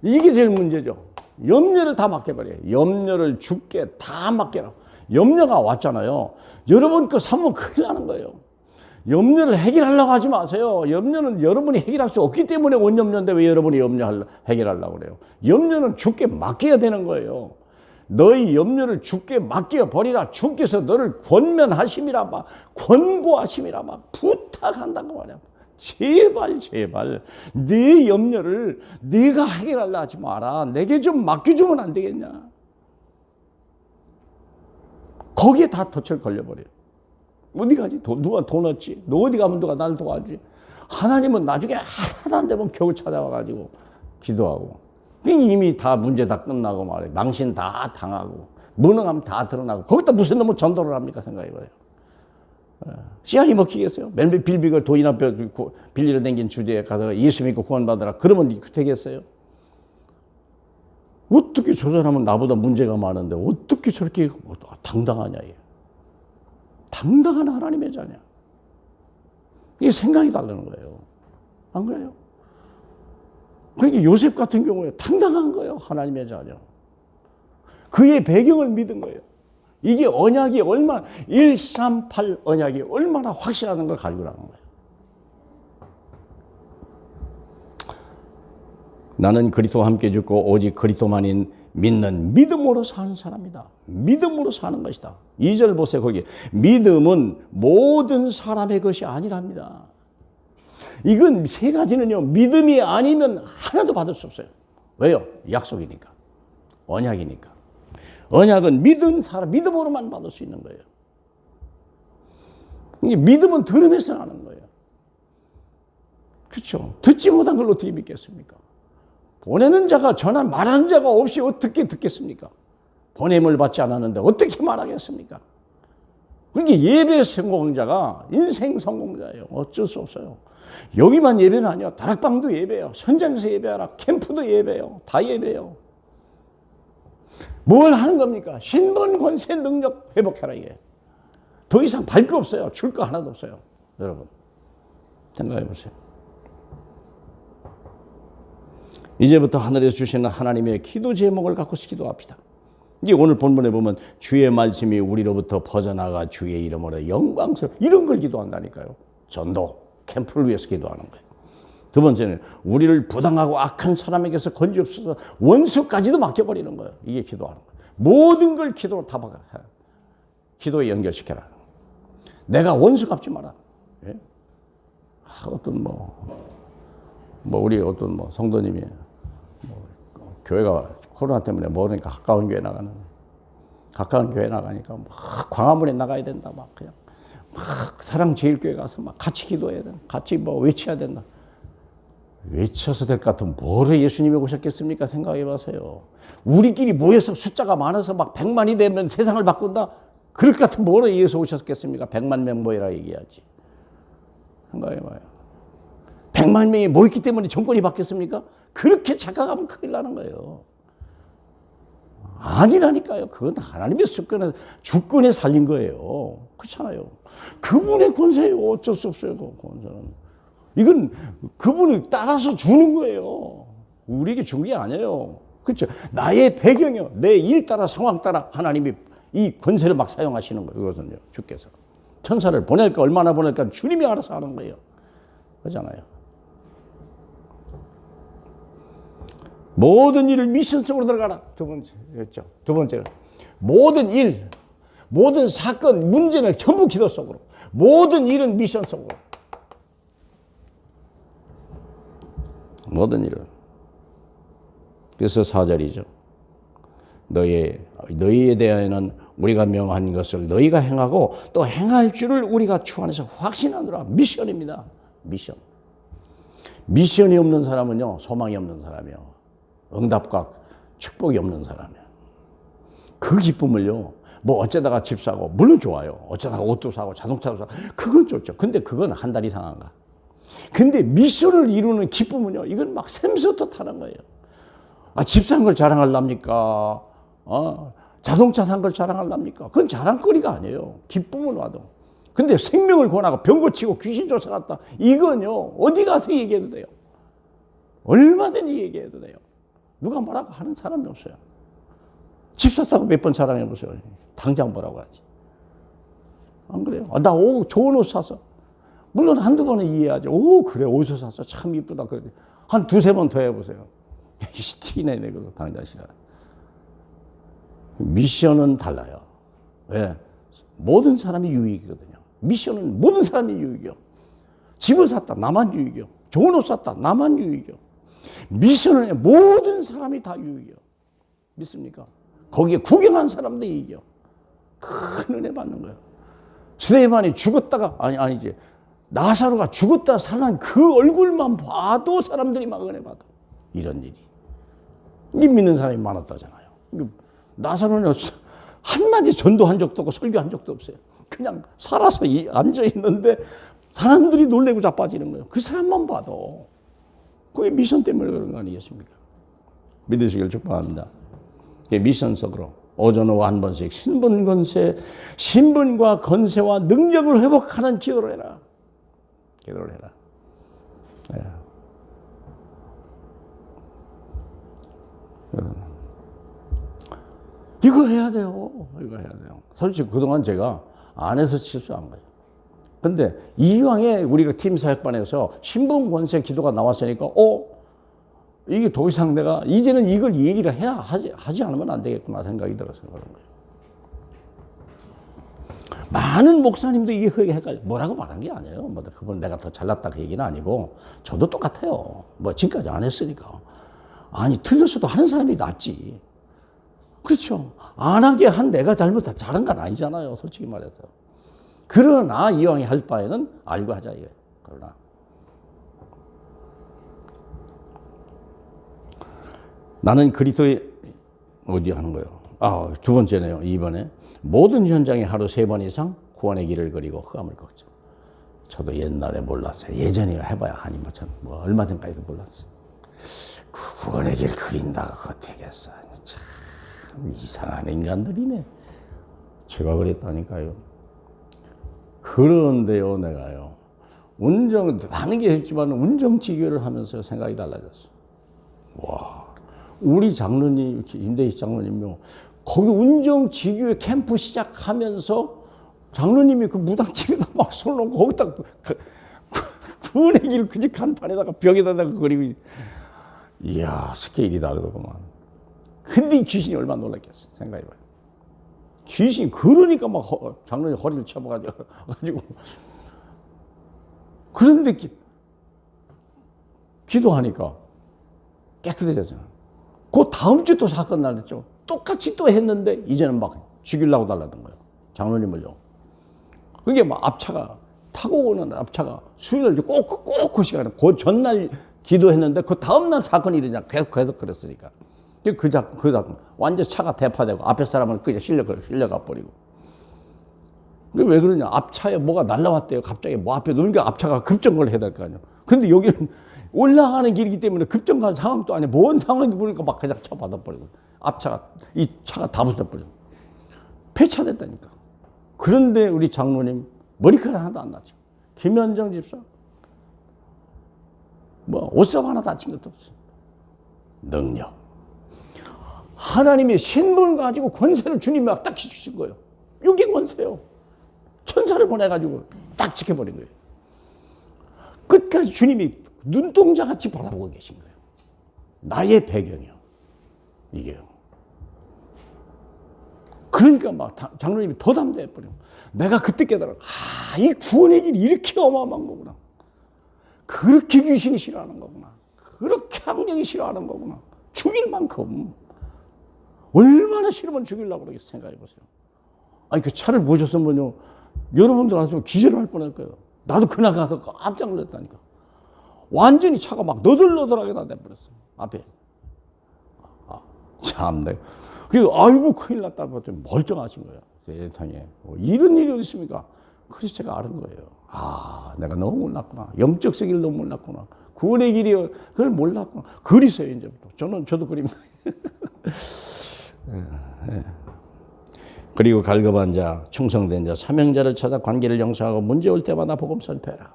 이게 제일 문제죠. 염려를 다 맡겨버려요. 염려를 주께 다 맡겨라. 염려가 왔잖아요. 여러분 그 삼으면 큰일 나는 거예요. 염려를 해결하려고 하지 마세요. 염려는 여러분이 해결할 수 없기 때문에 온 염려인데 왜 여러분이 해결하려고 그래요? 염려는 주께 맡겨야 되는 거예요. 너희 염려를 주께 맡겨버리라. 주께서 너를 권면하심이라 막 권고하심이라 막 부탁한다고 말이야. 제발 네 염려를 네가 해결하려 하지 마라. 내게 좀 맡겨주면 안 되겠냐. 거기에 다 덫을 걸려버려요. 어디 가지? 누가 돈 얻지? 너 어디 가면 누가 나를 도와주지? 하나님은 나중에 하나도 안 되면 겨우 찾아와가지고 기도하고 이미 다 문제 다 끝나고 말이에요. 망신 다 당하고 무능함 다 드러나고 거기다 무슨 놈을 전도를 합니까? 생각해봐요. 씨알이 먹히겠어요? 맨날 빌비걸 돈 앞에 빌리러 댕긴 주제에 가서 예수 믿고 구원받으라. 그러면 되겠어요? 어떻게 저 사람은 나보다 문제가 많은데 어떻게 저렇게 당당하냐. 당당한 하나님의 자냐. 이게 생각이 다르는 거예요. 안 그래요? 그러니까 요셉 같은 경우에 당당한 거예요. 하나님의 자녀. 그의 배경을 믿은 거예요. 이게 언약이 얼마나 138 언약이 얼마나 확실한 걸 가지고 나간 거예요. 나는 그리스도와 함께 죽고 오직 그리스도만인 믿는 믿음으로 사는 사람이다. 믿음으로 사는 것이다. 2절 보세요. 거기 믿음은 모든 사람의 것이 아니랍니다. 이건 세 가지는요. 믿음이 아니면 하나도 받을 수 없어요. 왜요? 약속이니까. 언약이니까. 언약은 믿음으로만 받을 수 있는 거예요. 믿음은 들으면서 하는 거예요. 그렇죠? 듣지 못한 걸 어떻게 믿겠습니까? 보내는 자가 말하는 자가 없이 어떻게 듣겠습니까? 보냄을 받지 않았는데 어떻게 말하겠습니까? 그러니까 예배 성공자가 인생 성공자예요. 어쩔 수 없어요. 여기만 예배는 아니야. 다락방도 예배예요. 현장에서 예배하라. 캠프도 예배예요. 다 예배예요. 뭘 하는 겁니까? 신분, 권세, 능력 회복해라 이게. 더 이상 발 거 없어요. 줄 거 하나도 없어요. 여러분 생각해 보세요. 이제부터 하늘에서 주시는 하나님의 기도 제목을 갖고 기도합시다. 이게 오늘 본문에 보면 주의 말씀이 우리로부터 퍼져나가 주의 이름으로 영광스러워 이런 걸 기도한다니까요. 전도, 캠프를 위해서 기도하는 거예요. 두 번째는 우리를 부당하고 악한 사람에게서 건지옵소서. 원수까지도 맡겨버리는 거예요. 이게 기도하는 거예요. 모든 걸 기도로 다 박아. 기도에 연결시켜라. 내가 원수 갚지 마라. 예? 어떤 우리 어떤 성도님이 교회가 코로나 때문에 모르니까 가까운 교회 나가니까 막 광화문에 나가야 된다. 막 그냥 막 사랑제일교회 가서 막 같이 기도해야 된다. 같이 외쳐야 된다. 외쳐서 될 것 같으면 뭐로 예수님이 오셨겠습니까? 생각해 보세요. 우리끼리 모여서 숫자가 많아서 막 100만이 되면 세상을 바꾼다? 그럴 것 같으면 뭐로 예수 오셨겠습니까? 100만 명 모이라 얘기하지. 생각해 봐요. 100만 명이 모였기 때문에 정권이 바뀌었습니까? 그렇게 착각하면 큰일 나는 거예요. 아니라니까요. 그건 하나님의 주권에 살린 거예요. 그렇잖아요. 그분의 권세예요. 어쩔 수 없어요. 그 권세는. 이건 그분을 따라서 주는 거예요. 우리에게 준 게 아니에요. 그렇죠. 나의 배경이요. 내 일 따라 상황 따라 하나님이 이 권세를 막 사용하시는 거예요. 그것은요. 주께서. 천사를 보낼까 얼마나 보낼까 주님이 알아서 하는 거예요. 그렇잖아요. 모든 일을 미션 속으로 들어가라. 두 번째였죠. 두 번째는 모든 일, 모든 사건, 문제는 전부 기도 속으로. 모든 일은 미션 속으로. 모든 일은. 그래서 4절이죠. 너희에 대하여는 우리가 명한 것을 너희가 행하고 또 행할 줄을 우리가 주 안에서 확신하노라. 미션입니다. 미션. 미션이 없는 사람은요, 소망이 없는 사람이요. 응답과 축복이 없는 사람이에요. 그 기쁨을요, 어쩌다가 집 사고, 물론 좋아요. 어쩌다가 옷도 사고, 자동차도 사고, 그건 좋죠. 근데 그건 한 달 이상 안 가. 근데 미션을 이루는 기쁨은요, 이건 막 샘솟듯 하는 거예요. 집 산 걸 자랑하려합니까? 자동차 산 걸 자랑하려합니까? 그건 자랑거리가 아니에요. 기쁨은 와도. 근데 생명을 권하고 병 고치고 귀신 쫓아갔다. 이건요, 어디 가서 얘기해도 돼요. 얼마든지 얘기해도 돼요. 누가 뭐라고 하는 사람이 없어요. 집 샀다고 몇 번 자랑해보세요. 당장 뭐라고 하지. 안 그래요? 나 좋은 옷 샀어. 물론 한두 번은 이해하죠. 그래, 옷을 샀어. 참 이쁘다. 그래. 한 두세 번 더 해보세요. 티네, 그거 당장 싫어. 미션은 달라요. 왜? 모든 사람이 유익이거든요. 미션은 모든 사람이 유익이요. 집을 샀다. 나만 유익이요. 좋은 옷 샀다. 나만 유익이요. 미션은 모든 사람이 다 유익이요. 믿습니까? 거기에 구경한 사람도 이익이요. 큰 은혜 받는 거예요. 스데반이 죽었다가, 아니지. 나사로가 죽었다 살아난 그 얼굴만 봐도 사람들이 막 은혜 받아. 이런 일이. 이 믿는 사람이 많았다잖아요. 나사로는 한마디 전도한 적도 없고 설교한 적도 없어요. 그냥 살아서 앉아있는데 사람들이 놀래고 자빠지는 거예요. 그 사람만 봐도. 그게 미션 때문에 그런 거 아니겠습니까? 믿으시길 축복합니다. 미션 속으로 오전 오후 한 번씩 신분과 권세와 능력을 회복하는 기도를 해라. 기도를 해라. 네. 이거 해야 돼요. 이거 해야 돼요. 솔직히 그동안 제가 안 해서 실수한 거예요. 근데 이왕에 우리가 팀 사역반에서 신분 권세 기도가 나왔으니까 이게 더 이상 내가 이제는 이걸 얘기를 해야 하지 않으면 안 되겠구나 생각이 들어서 그런 거예요. 많은 목사님도 이게 헷갈려. 뭐라고 말한 게 아니에요. 그분 내가 더 잘났다 그 얘기는 아니고 저도 똑같아요. 지금까지 안 했으니까. 아니 틀렸어도 하는 사람이 낫지. 그렇죠. 안 하게 한 내가 잘한 건 아니잖아요. 솔직히 말해서. 그러나 이왕에 할 바에는 알고 하자 이거예요. 그러나 나는 그리스도의 어디 하는 거예요. 두 번째네요. 이번에 모든 현장에 하루 3번 이상 구원의 길을 그리고 흑암을 걷죠. 저도 옛날에 몰랐어요. 예전에 해봐야 얼마 전까지도 몰랐어요. 구원의 길 그린다고 그거 되겠어. 참 이상한 인간들이네. 제가 그랬다니까요. 그런데요, 내가요. 많은 게 있지만 운정지교를 하면서 생각이 달라졌어. 와, 우리 장로님, 임대희 장로님요. 거기 운정지교회 캠프 시작하면서 장로님이 그 무당집에다 막 손 놓고 거기다 구원의 길 그저 간판에다가 벽에다가 그리고 이야 스케일이 다르더구만. 근데 이 귀신이 얼마나 놀랐겠어 생각해봐요. 귀신이 그러니까 막 장로님 허리를 쳐봐가지고 그런데 기도하니까 깨끗해졌잖아. 그 다음 주 또 사건 날렸죠. 똑같이 또 했는데 이제는 막 죽이려고 달라던 거예요. 장로님을요. 그게 막 앞차가 타고 오는 앞차가 수리를 꼭 그 시간에 그 전날 기도했는데 그 다음날 사건이 일어나 계속 그랬으니까. 완전 차가 대파되고 앞에 사람은 그냥 실려가 버리고. 왜 그러냐. 앞차에 뭐가 날라왔대요. 갑자기 뭐 앞에 놓으니까 앞차가 급정거를 해야 될 거 아니에요. 근데 여기는 올라가는 길이기 때문에 급정거할 상황도 아니에요. 뭔 상황인지 모르니까 막 그냥 쳐받아버리고. 이 차가 다 부서버려. 폐차됐다니까. 그런데 우리 장로님 머리카락 하나도 안 났죠. 김현정 집사 옷삽 하나 다친 것도 없어. 능력. 하나님의 신분 가지고 권세를 주님이 막 딱 주신 거예요. 이게 권세요. 천사를 보내가지고 딱 지켜버린 거예요. 끝까지 주님이 눈동자같이 바라보고 계신 거예요. 나의 배경이요. 이게요. 그러니까 막 장로님이 더 담대해버려. 내가 그때 깨달아. 이 구원의 길이 이렇게 어마어마한 거구나. 그렇게 귀신이 싫어하는 거구나. 그렇게 악령이 싫어하는 거구나. 죽일 만큼. 얼마나 싫으면 죽이려고 그러겠어. 생각해보세요. 아니, 그 차를 보셨으면요. 여러분들 아시면 기절을 할 뻔할 거예요. 나도 그날 가서 깜짝 놀랐다니까. 완전히 차가 막 너덜너덜하게 다 돼버렸어. 앞에. 참네. 그래서 아이고 큰일 났다 봤더니 멀쩡하신 거예요. 세상에. 이런 일이 어디 있습니까? 그래서 제가 아는 거예요. 내가 너무 몰랐구나. 영적 세계를 너무 몰랐구나. 구원의 길이 그걸 몰랐구나. 그리세요 이제부터. 저도 그립니다. 그리고 갈급한 자, 충성된 자, 사명자를 찾아 관계를 영성하고 문제 올 때마다 복음 선포해라.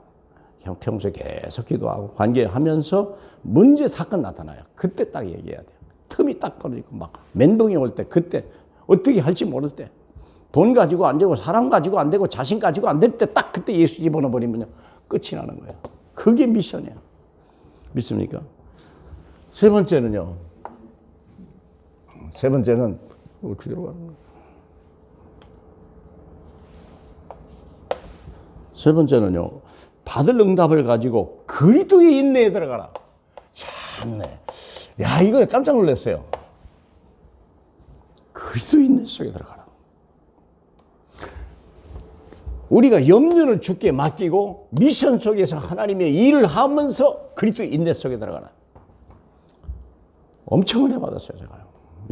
형 평소에 계속 기도하고 관계하면서 문제 사건 나타나요. 그때 딱 얘기해야 돼요. 틈이 딱 걸리고 막 멘붕이 올 때, 그때 어떻게 할지 모를 때, 돈 가지고 안 되고 사람 가지고 안 되고 자신 가지고 안 될 때 딱 그때 예수 집어넣어 버리면요 끝이 나는 거예요. 그게 미션이에요. 믿습니까? 세 번째는 어떻게 들어가는 거예요? 세 번째는요, 받을 응답을 가지고 그리스도의 인내에 들어가라. 참네. 야, 이거 깜짝 놀랐어요. 그리스도의 인내 속에 들어가라. 우리가 염려를 주께 맡기고 미션 속에서 하나님의 일을 하면서 그리스도의 인내 속에 들어가라. 엄청 은혜 받았어요, 제가요.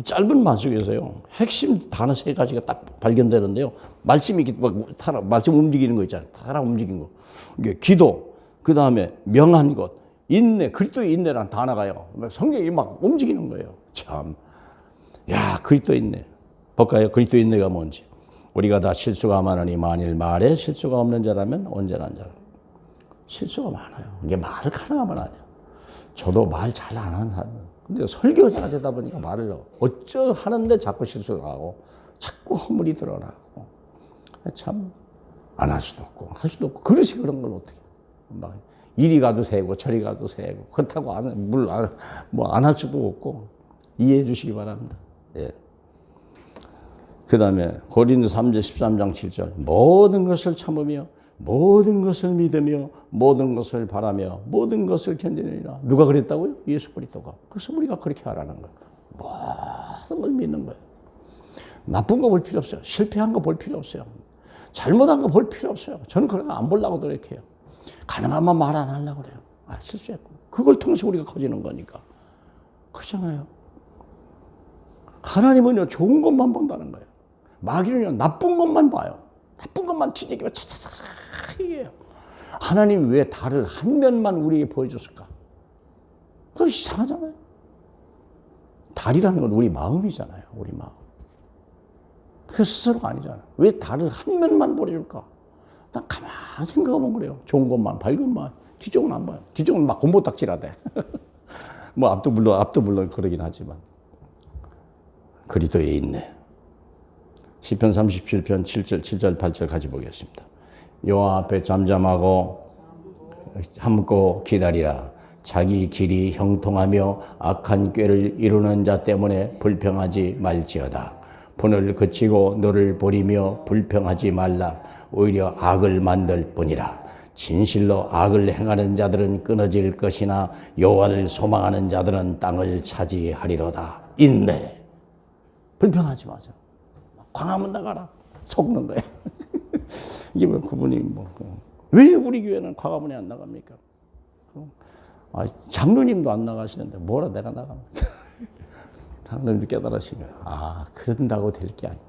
짧은 말 속에서요, 핵심 단어 3가지가 딱 발견되는데요. 말씀이 말씀 움직이는 거 있잖아요. 사람 움직이는 거. 이게 기도, 그 다음에 명한 것, 인내, 그리스도의 인내라는 단어가요. 성경이 막 움직이는 거예요. 참. 야, 그리스도의 인내. 볼까요? 그리스도의 인내가 뭔지. 우리가 다 실수가 많으니 만일 말에 실수가 없는 자라면 온전한 자라. 실수가 많아요. 이게 말을 가능하면 아니야. 저도 말 잘 안 하는 사람이에요. 근데 설교자가 되다 보니까 말을 어쩌 하는데 자꾸 실수를 하고 자꾸 허물이 드러나고 참 안 할 수도 없고 할 수도 없고 그릇이 그런 걸 어떻게 막 이리 가도 세고 저리 가도 세고 그렇다고 안 할 수도 없고 이해해 주시기 바랍니다. 예. 그 다음에 고린도 3장 13장 7절 모든 것을 참으며 모든 것을 믿으며 모든 것을 바라며 모든 것을 견디느니라. 누가 그랬다고요? 예수 그리스도가. 그래서 우리가 그렇게 하라는 거예요. 모든 걸 믿는 거예요. 나쁜 거 볼 필요 없어요. 실패한 거 볼 필요 없어요. 잘못한 거 볼 필요 없어요. 저는 그런 거 안 보려고 노력해요. 가능하면 말 안 하려고 그래요. 실수했고. 그걸 통해서 우리가 커지는 거니까. 그렇잖아요. 하나님은요, 좋은 것만 본다는 거예요. 마귀는요, 나쁜 것만 봐요. 나쁜 것만 뒤지기면 차차차 이게요. 하나님이 왜 달을 한 면만 우리에게 보여줬을까? 그거 이상하잖아요. 달이라는 건 우리 마음이잖아요. 우리 마음. 그 스스로가 아니잖아요. 왜 달을 한 면만 보여줄까? 난 가만히 생각하면 그래요. 좋은 것만, 밝은 것만. 뒤쪽은 안 봐요. 뒤쪽은 막 곰보딱지라대. 뭐 앞도 물론 그러긴 하지만. 그리스도에 있네. 시편 37편 7절 8절 같이 보겠습니다. 여호와 앞에 잠잠하고 참고 기다리라. 자기 길이 형통하며 악한 꾀를 이루는 자 때문에 불평하지 말지어다. 분을 그치고 너를 버리며 불평하지 말라. 오히려 악을 만들 뿐이라. 진실로 악을 행하는 자들은 끊어질 것이나 여호와를 소망하는 자들은 땅을 차지하리로다. 인내. 불평하지 마세요. 광화문 나가라. 속는 거예요. 이게 뭐 그분이 왜 우리 교회는 광화문에 안 나갑니까? 장로님도 안 나가시는데 뭐라 내가 나갑니까? 장로님도 깨달으신 거예요. 그런다고 될 게 아니야.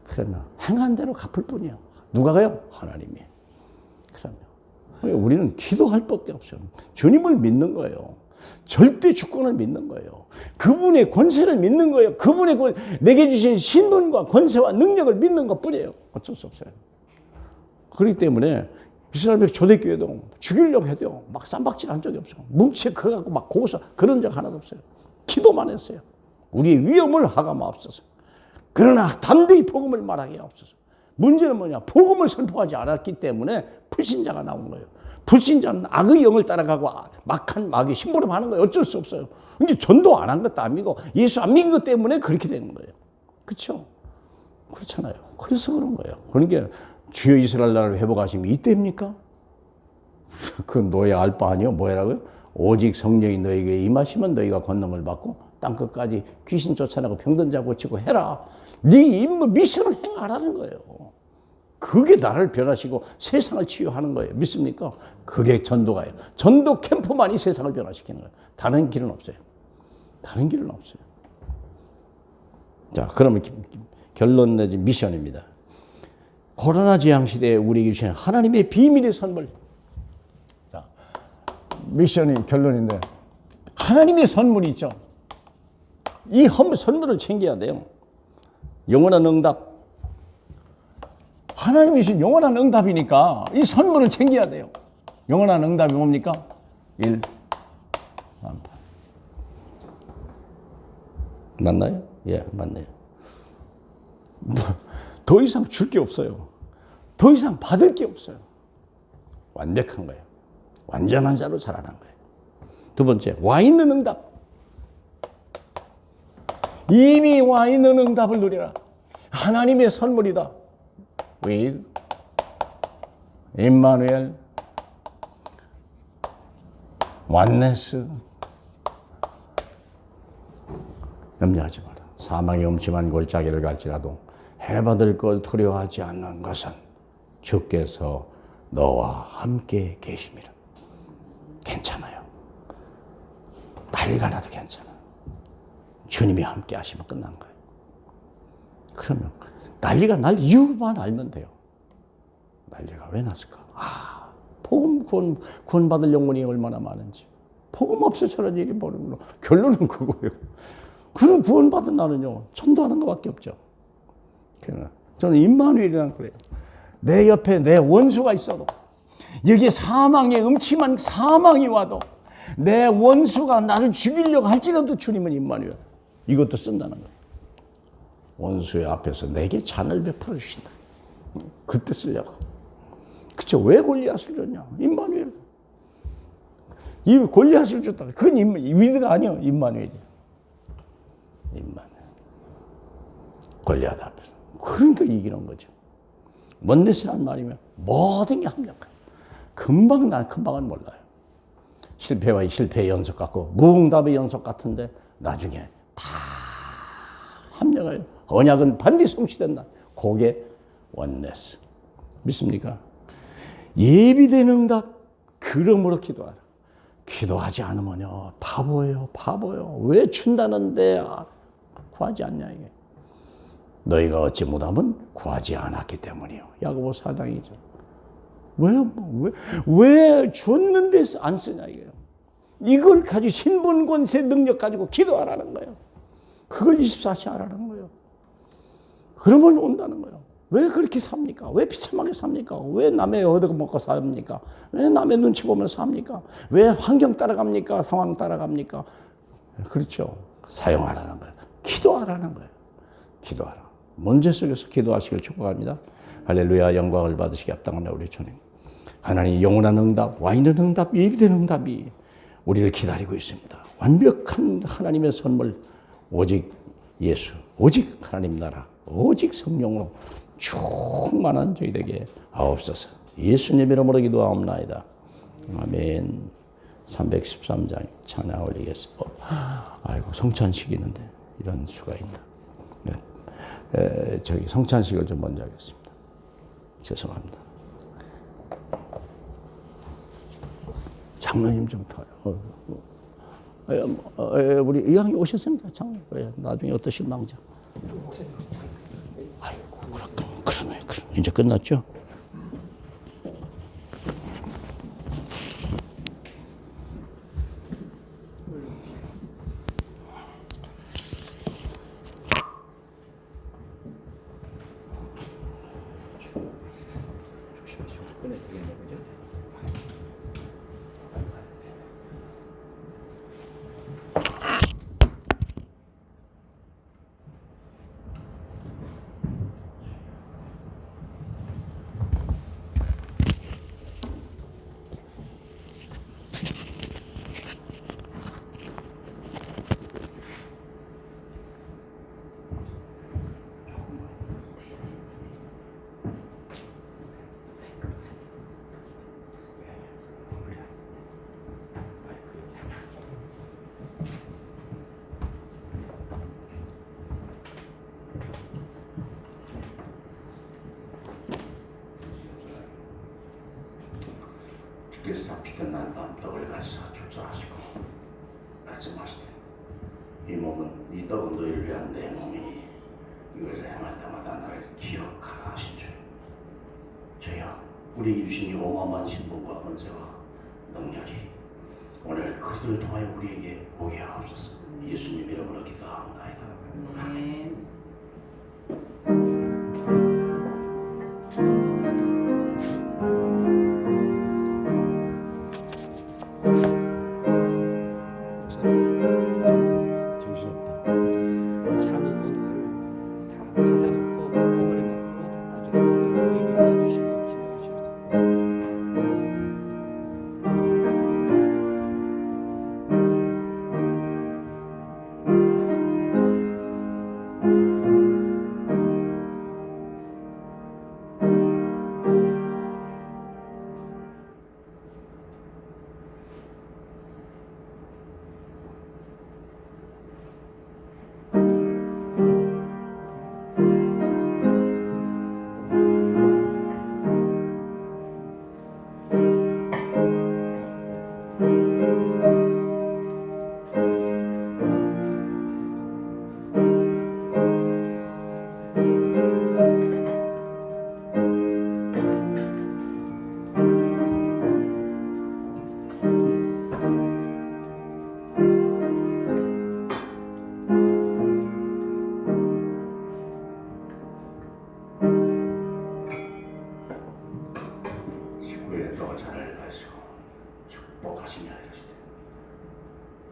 그러면 행한 대로 갚을 뿐이야. 누가요? 하나님이. 그러면 우리는 기도할 밖에 없어요. 주님을 믿는 거예요. 절대 주권을 믿는 거예요. 그분의 권세를 믿는 거예요. 그분의 내게 주신 신분과 권세와 능력을 믿는 것뿐이에요. 어쩔 수 없어요. 그렇기 때문에 이스라엘 초대교회도 죽이려고 해도 막 쌈박질한 적이 없어요. 뭉치에 그거 갖고 막 고소 그런 적 하나도 없어요. 기도만 했어요. 우리의 위험을 하가마옵소서. 그러나 담대히 복음을 말하게 하옵소서. 문제는 뭐냐? 복음을 선포하지 않았기 때문에 불신자가 나온 거예요. 불신자는 악의 영을 따라가고 막한 마귀 심부름하는 거예요. 어쩔 수 없어요. 근데 전도 안 한 것도 안 믿고 예수 안 믿은 것 때문에 그렇게 되는 거예요. 그렇죠? 그렇잖아요. 그래서 그런 거예요. 그러니까 주여 이스라엘 나라를 회복하심이 이때입니까? 그 너의 알바 아니요? 뭐라고요? 오직 성령이 너에게 임하시면 너희가 권능을 받고 땅끝까지 귀신 쫓아내고 병든 자 고치고 해라. 네 임무 미션을 행하라는 거예요. 그게 나를 변화시키고 세상을 치유하는 거예요. 믿습니까? 그게 전도가예요. 전도 캠프만이 세상을 변화시키는 거예요. 다른 길은 없어요. 다른 길은 없어요. 자, 그러면 결론 내지 미션입니다. 코로나 재앙 시대에 우리에게 주신 하나님의 비밀의 선물. 자, 미션이 결론인데 하나님의 선물이 있죠. 이 선물을 챙겨야 돼요. 영원한 응답. 하나님이 주신 영원한 응답이니까 이 선물을 챙겨야 돼요. 영원한 응답이 뭡니까? 1, 3, 8. 맞나요? 예, 맞네요. 더 이상 줄 게 없어요. 더 이상 받을 게 없어요. 완벽한 거예요. 완전한 자로 자라난 거예요. 두 번째, 와 있는 응답. 이미 와 있는 응답을 누리라. 하나님의 선물이다. with 임마누엘 완네스. 염려하지 마라. 사망의 음침한 골짜기를 갈지라도 해받을 걸 두려워하지 않는 것은 주께서 너와 함께 계심이라. 괜찮아요. 난리가 나도 괜찮아. 주님이 함께 하시면 끝난 거예요. 그러면 난리가 날 이유만 알면 돼요. 난리가 왜 났을까? 복음 구원받을 영혼이 얼마나 많은지. 복음 없이 저런 일이 벌어지는 결론은 그거예요. 그럼 구원받은 나는요, 전도하는 것밖에 없죠. 저는 임마누엘이라는 거예요. 내 옆에 내 원수가 있어도, 여기에 사망의 음침한 사망이 와도, 내 원수가 나를 죽이려고 할지라도 주님은 임마누엘. 이것도 쓴다는 거예요. 원수의 앞에서 내게 잔을 베풀어 주신다. 그때 쓰려고. 그쵸? 왜 골리앗을 줬냐? 임마누엘. 이 골리앗을 줬다. 그건 위드가 아니요. 임마누엘이. 임마누엘. 골리앗 앞에서. 그러니까 이기는 거죠. 먼데스란 말이면 모든 게 합력해요. 금방은 몰라요. 실패와 실패의 연속 같고 무응답의 연속 같은데 나중에 다 합력해요. 언약은 반드시 성취된다. 그게 원네스. 믿습니까? 예비된 응답. 그러므로 기도하라. 기도하지 않으면요, 바보예요. 왜 준다는데 구하지 않냐 이게. 너희가 어찌 못하면 구하지 않았기 때문이요. 야고보 4장이죠. 왜 줬는데 안 쓰냐 이게요. 이걸 가지고 신분, 권세, 능력 가지고 기도하라는 거예요. 그걸 24시 하라는 거예요. 그러면 온다는 거예요. 왜 그렇게 삽니까? 왜 비참하게 삽니까? 왜 남의 얻어먹고 삽니까? 왜 남의 눈치 보면서 삽니까? 왜 환경 따라갑니까? 상황 따라갑니까? 그렇죠. 사용하라는 거예요. 기도하라는 거예요. 기도하라. 문제 속에서 기도하시길 축복합니다. 할렐루야. 영광을 받으시기 합당하나 우리 주님. 하나님 영원한 응답, 와 있는 응답, 예비된 응답이 우리를 기다리고 있습니다. 완벽한 하나님의 선물, 오직 예수, 오직 하나님 나라, 오직 성령으로 충만한 저희에게 하옵소서. 예수님 이름으로 기도하옵나이다. 아멘. 313장 찬양 올리겠습니다. 아이고 성찬식이 있는데 이런 수가 있나. 네. 저기 성찬식을 좀 먼저 하겠습니다. 죄송합니다. 장로님 좀 우리 이왕이 오셨습니다. 장로 나중에 어떠신 망자. 아이고 그러네. 이제 끝났죠? 주께서 잡히던 날 밤 떡을 가서 축사하시고 말씀하시되 이 몸은 이 떡은 너희를 위한 내 몸이니 이것을 행할 때마다 나를 기억하라 하신 줄. 주여 우리에게 주신 이 어마어마한 신분과 권세와 능력이 오늘 그리스도를 통하여 우리에게 오게 하옵소서. 예수님 이름으로 기도하옵나이다. 아멘.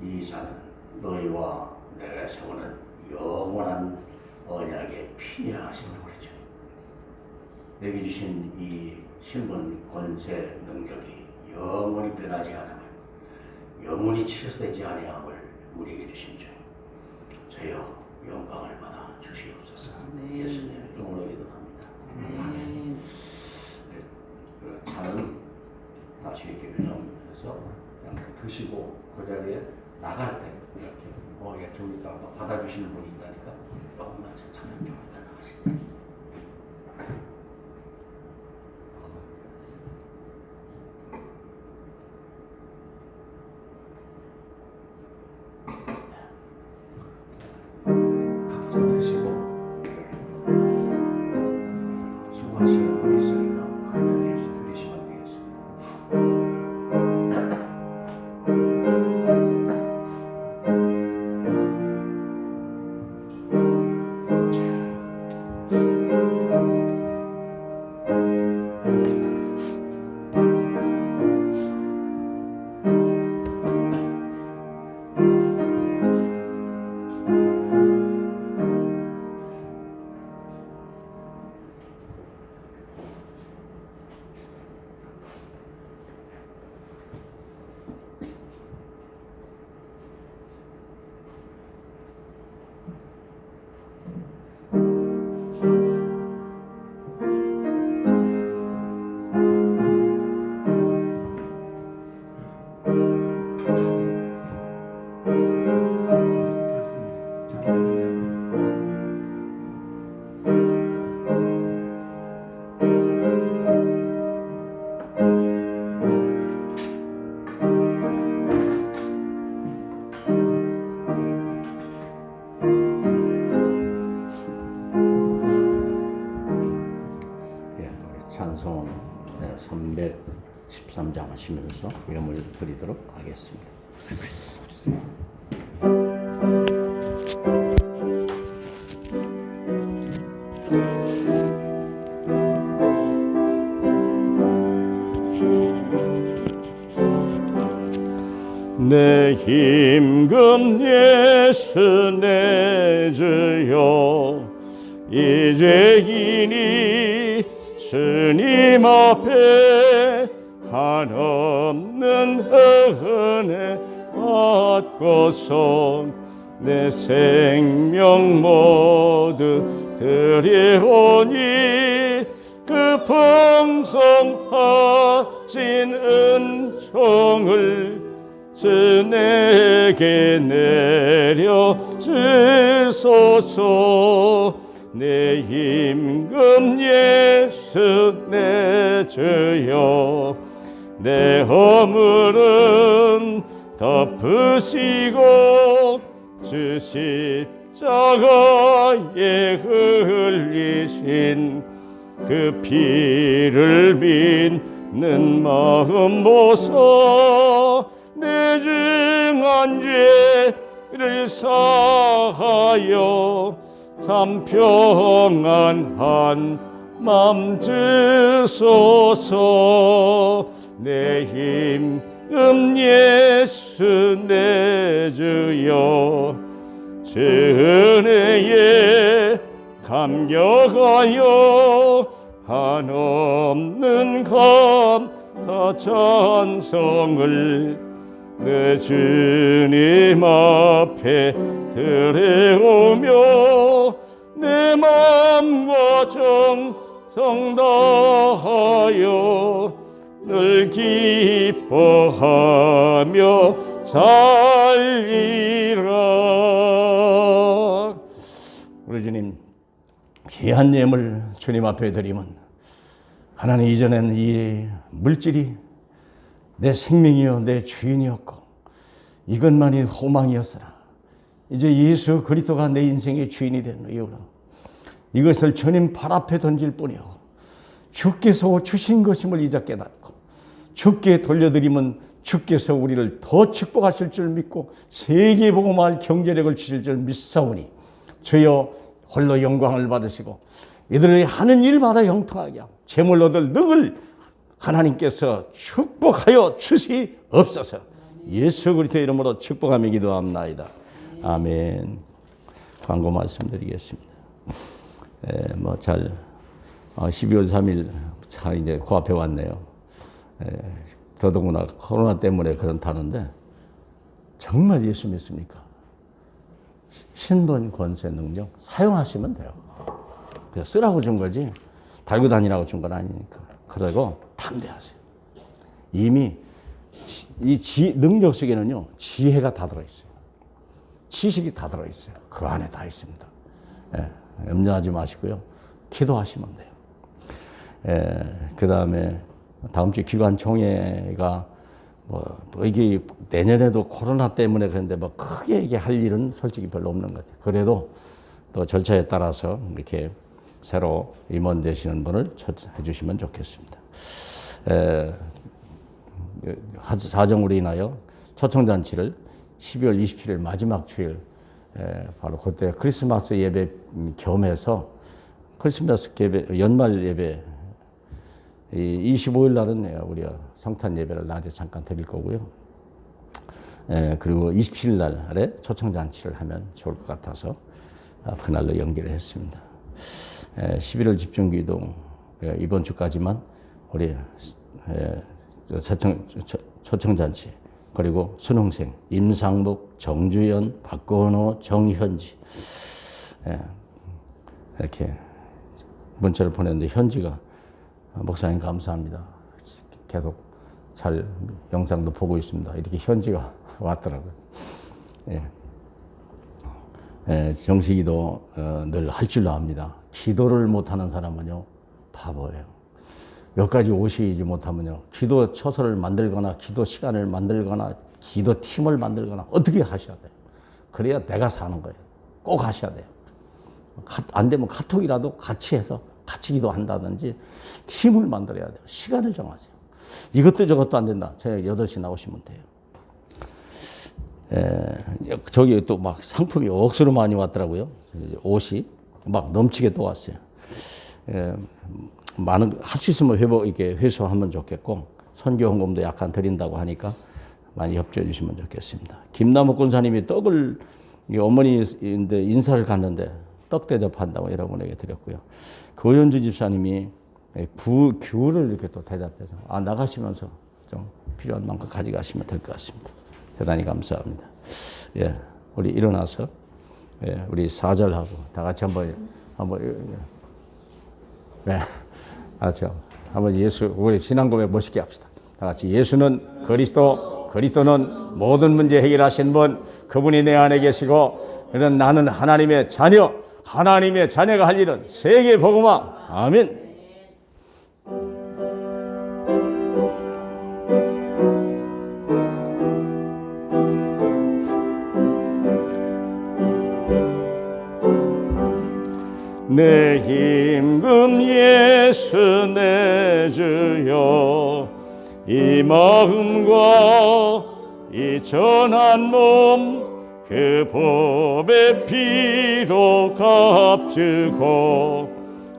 이 잔은 너희와 내가 세우는 영원한 언약의 피냐 하시는 거죠. 내게 주신 이 신분, 권세, 능력이 영원히 변하지 않음을, 영원히 취소되지 아니함을 우리에게 주신 줄 저여 영광을 받아 주시옵소서. 예수님 이름으로 기도합니다. 아멘. 그 잔은 다시 이렇게 변형해서 그냥 드시고 그 자리에 나갈 때 이렇게 예, 좀 이따 받아주시는 분이 있다니까 조금만 천천히 좀 이따 나가실게요. 각자 드시고 수고하시는 분이 있으니까 드리시면 되겠습니다. 313장 하시면서 예물 드리도록 하겠습니다. 내 힘금 예수 내 주여 이제이니 주님 앞에 한없는 은혜 받고서 내 생명 모두 드리오니 그 풍성하신 은총을 주 내게 내려 주소서. 내 임금 예수 내 주여 내 허물은 덮으시고 주 십자가에 흘리신 그 피를 믿는 마음 보소. 내 중한 죄를 사하여 참 평안한 맘 주소서. 내 힘금 예수 내 주여 주 은혜에 감격하여 한없는 감사 찬송을 내 주님 앞에 드려오며 내 마음과 정성 다하여 늘 기뻐하며 살리라. 우리 주님 귀한 예물 주님 앞에 드리면 하나님 이전에는 이 물질이 내 생명이요 내 주인이었고 이것만이 호망이었으나 이제 예수 그리스도가 내 인생의 주인이 된 이유로 이것을 주님 발 앞에 던질 뿐이요 주께서 주신 것임을 이제 깨닫고 주께 돌려드리면 주께서 우리를 더 축복하실 줄 믿고 세계복음화할 경제력을 주실 줄 믿사오니 주여 홀로 영광을 받으시고 이들의 하는 일마다 형통하게 하고 재물 얻을 능을 하나님께서 축복하여 주시옵소서. 예수 그리스도의 이름으로 축복하며 기도합나이다. 아멘. 광고 말씀드리겠습니다. 12월 3일 잘 이제 코앞에 왔네요. 더더구나 코로나 때문에 그렇다는데 정말 예수 믿습니까? 신분, 권세, 능력 사용하시면 돼요. 그래서 쓰라고 준 거지 달고 다니라고 준 건 아니니까. 그리고 담대하세요. 이미 이 능력 속에는요 지혜가 다 들어있어요. 지식이 다 들어있어요. 그 안에 다 있습니다. 염려하지 마시고요. 기도하시면 돼요. 그 다음에 다음 주 기관총회가 이게 내년에도 코로나 때문에 그런데 크게 이게 할 일은 솔직히 별로 없는 것 같아요. 그래도 또 절차에 따라서 이렇게 새로 임원 되시는 분을 초청해 주시면 좋겠습니다. 사정으로 인하여 초청잔치를 12월 27일 마지막 주일 바로 그때 크리스마스 예배 겸해서 크리스마스 예배 연말 예배 25일 날은 우리가 성탄 예배를 낮에 잠깐 드릴 거고요. 그리고 27일 날에 초청잔치를 하면 좋을 것 같아서 그날로 연기를 했습니다. 11월 집중기도 이번 주까지만 우리 초청잔치 그리고 수능생 임상묵, 정주연, 박건호, 정현지 이렇게 문자를 보냈는데 현지가 목사님 감사합니다. 계속 잘 영상도 보고 있습니다. 이렇게 현지가 왔더라고요. 정식이도 늘 할 줄로 압니다. 기도를 못하는 사람은요 바보예요. 여기까지 오시지 못하면요 기도 처소를 만들거나 기도 시간을 만들거나 기도 팀을 만들거나 어떻게 하셔야 돼요. 그래야 내가 사는 거예요. 꼭 하셔야 돼요. 안 되면 카톡이라도 같이 해서 같이 기도한다든지 팀을 만들어야 돼요. 시간을 정하세요. 이것도 저것도 안 된다. 저녁 8시 나오시면 돼요. 저기 또 막 상품이 억수로 많이 왔더라고요. 옷이 막 넘치게 또 왔어요. 많은 할 수 있으면 이렇게 회수하면 좋겠고 선교 헌금도 약간 드린다고 하니까 많이 협조해 주시면 좋겠습니다. 김남욱 권사님이 떡을 어머니인데 인사를 갔는데 떡 대접한다고 여러분에게 드렸고요. 고현주 집사님이 귤을 이렇게 또 대접해서 나가시면서 좀 필요한 만큼 가져가시면 될 것 같습니다. 대단히 감사합니다. 예, 우리 일어나서 우리 사절하고 다 같이 한번 네, 한번 우리 신앙 고백 멋있게 합시다. 다 같이 예수는 그리스도, 그리스도는 모든 문제 해결하신 분, 그분이 내 안에 계시고, 그런 나는 하나님의 자녀, 하나님의 자녀가 할 일은 세계 복음화. 아멘. 내 힘금 예수 내 주여 이 마음과 이 전한 몸 그 법의 피로 값주고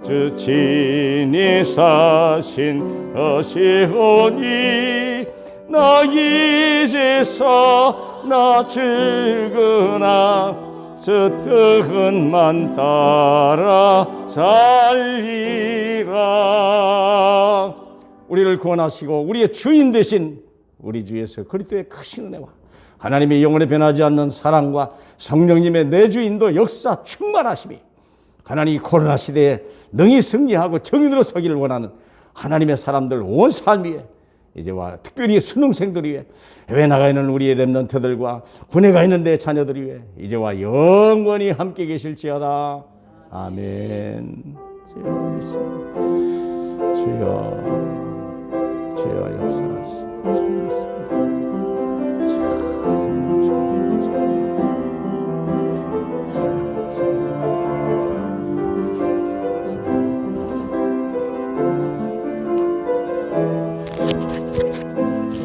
주 친히 사신 것이오니 나 이제서 나 죽으나 저 뜻만 따라 살리라. 우리를 구원하시고 우리의 주인 되신 우리 주 예수 그리스도의 크신 은혜와 하나님의 영원히 변하지 않는 사랑과 성령님의 내주인도 역사 충만하심이 하나님 코로나 시대에 능히 승리하고 정인으로 서기를 원하는 하나님의 사람들 온 삶 위에 이제와 특별히 수능생들 위해 해외 나가 있는 우리의 렘넌트들과 군에 가 있는 내 자녀들 위해 이제와 영원히 함께 계실지어다. 아멘. 주여 믿습니다. 주여 역사하시옵소서.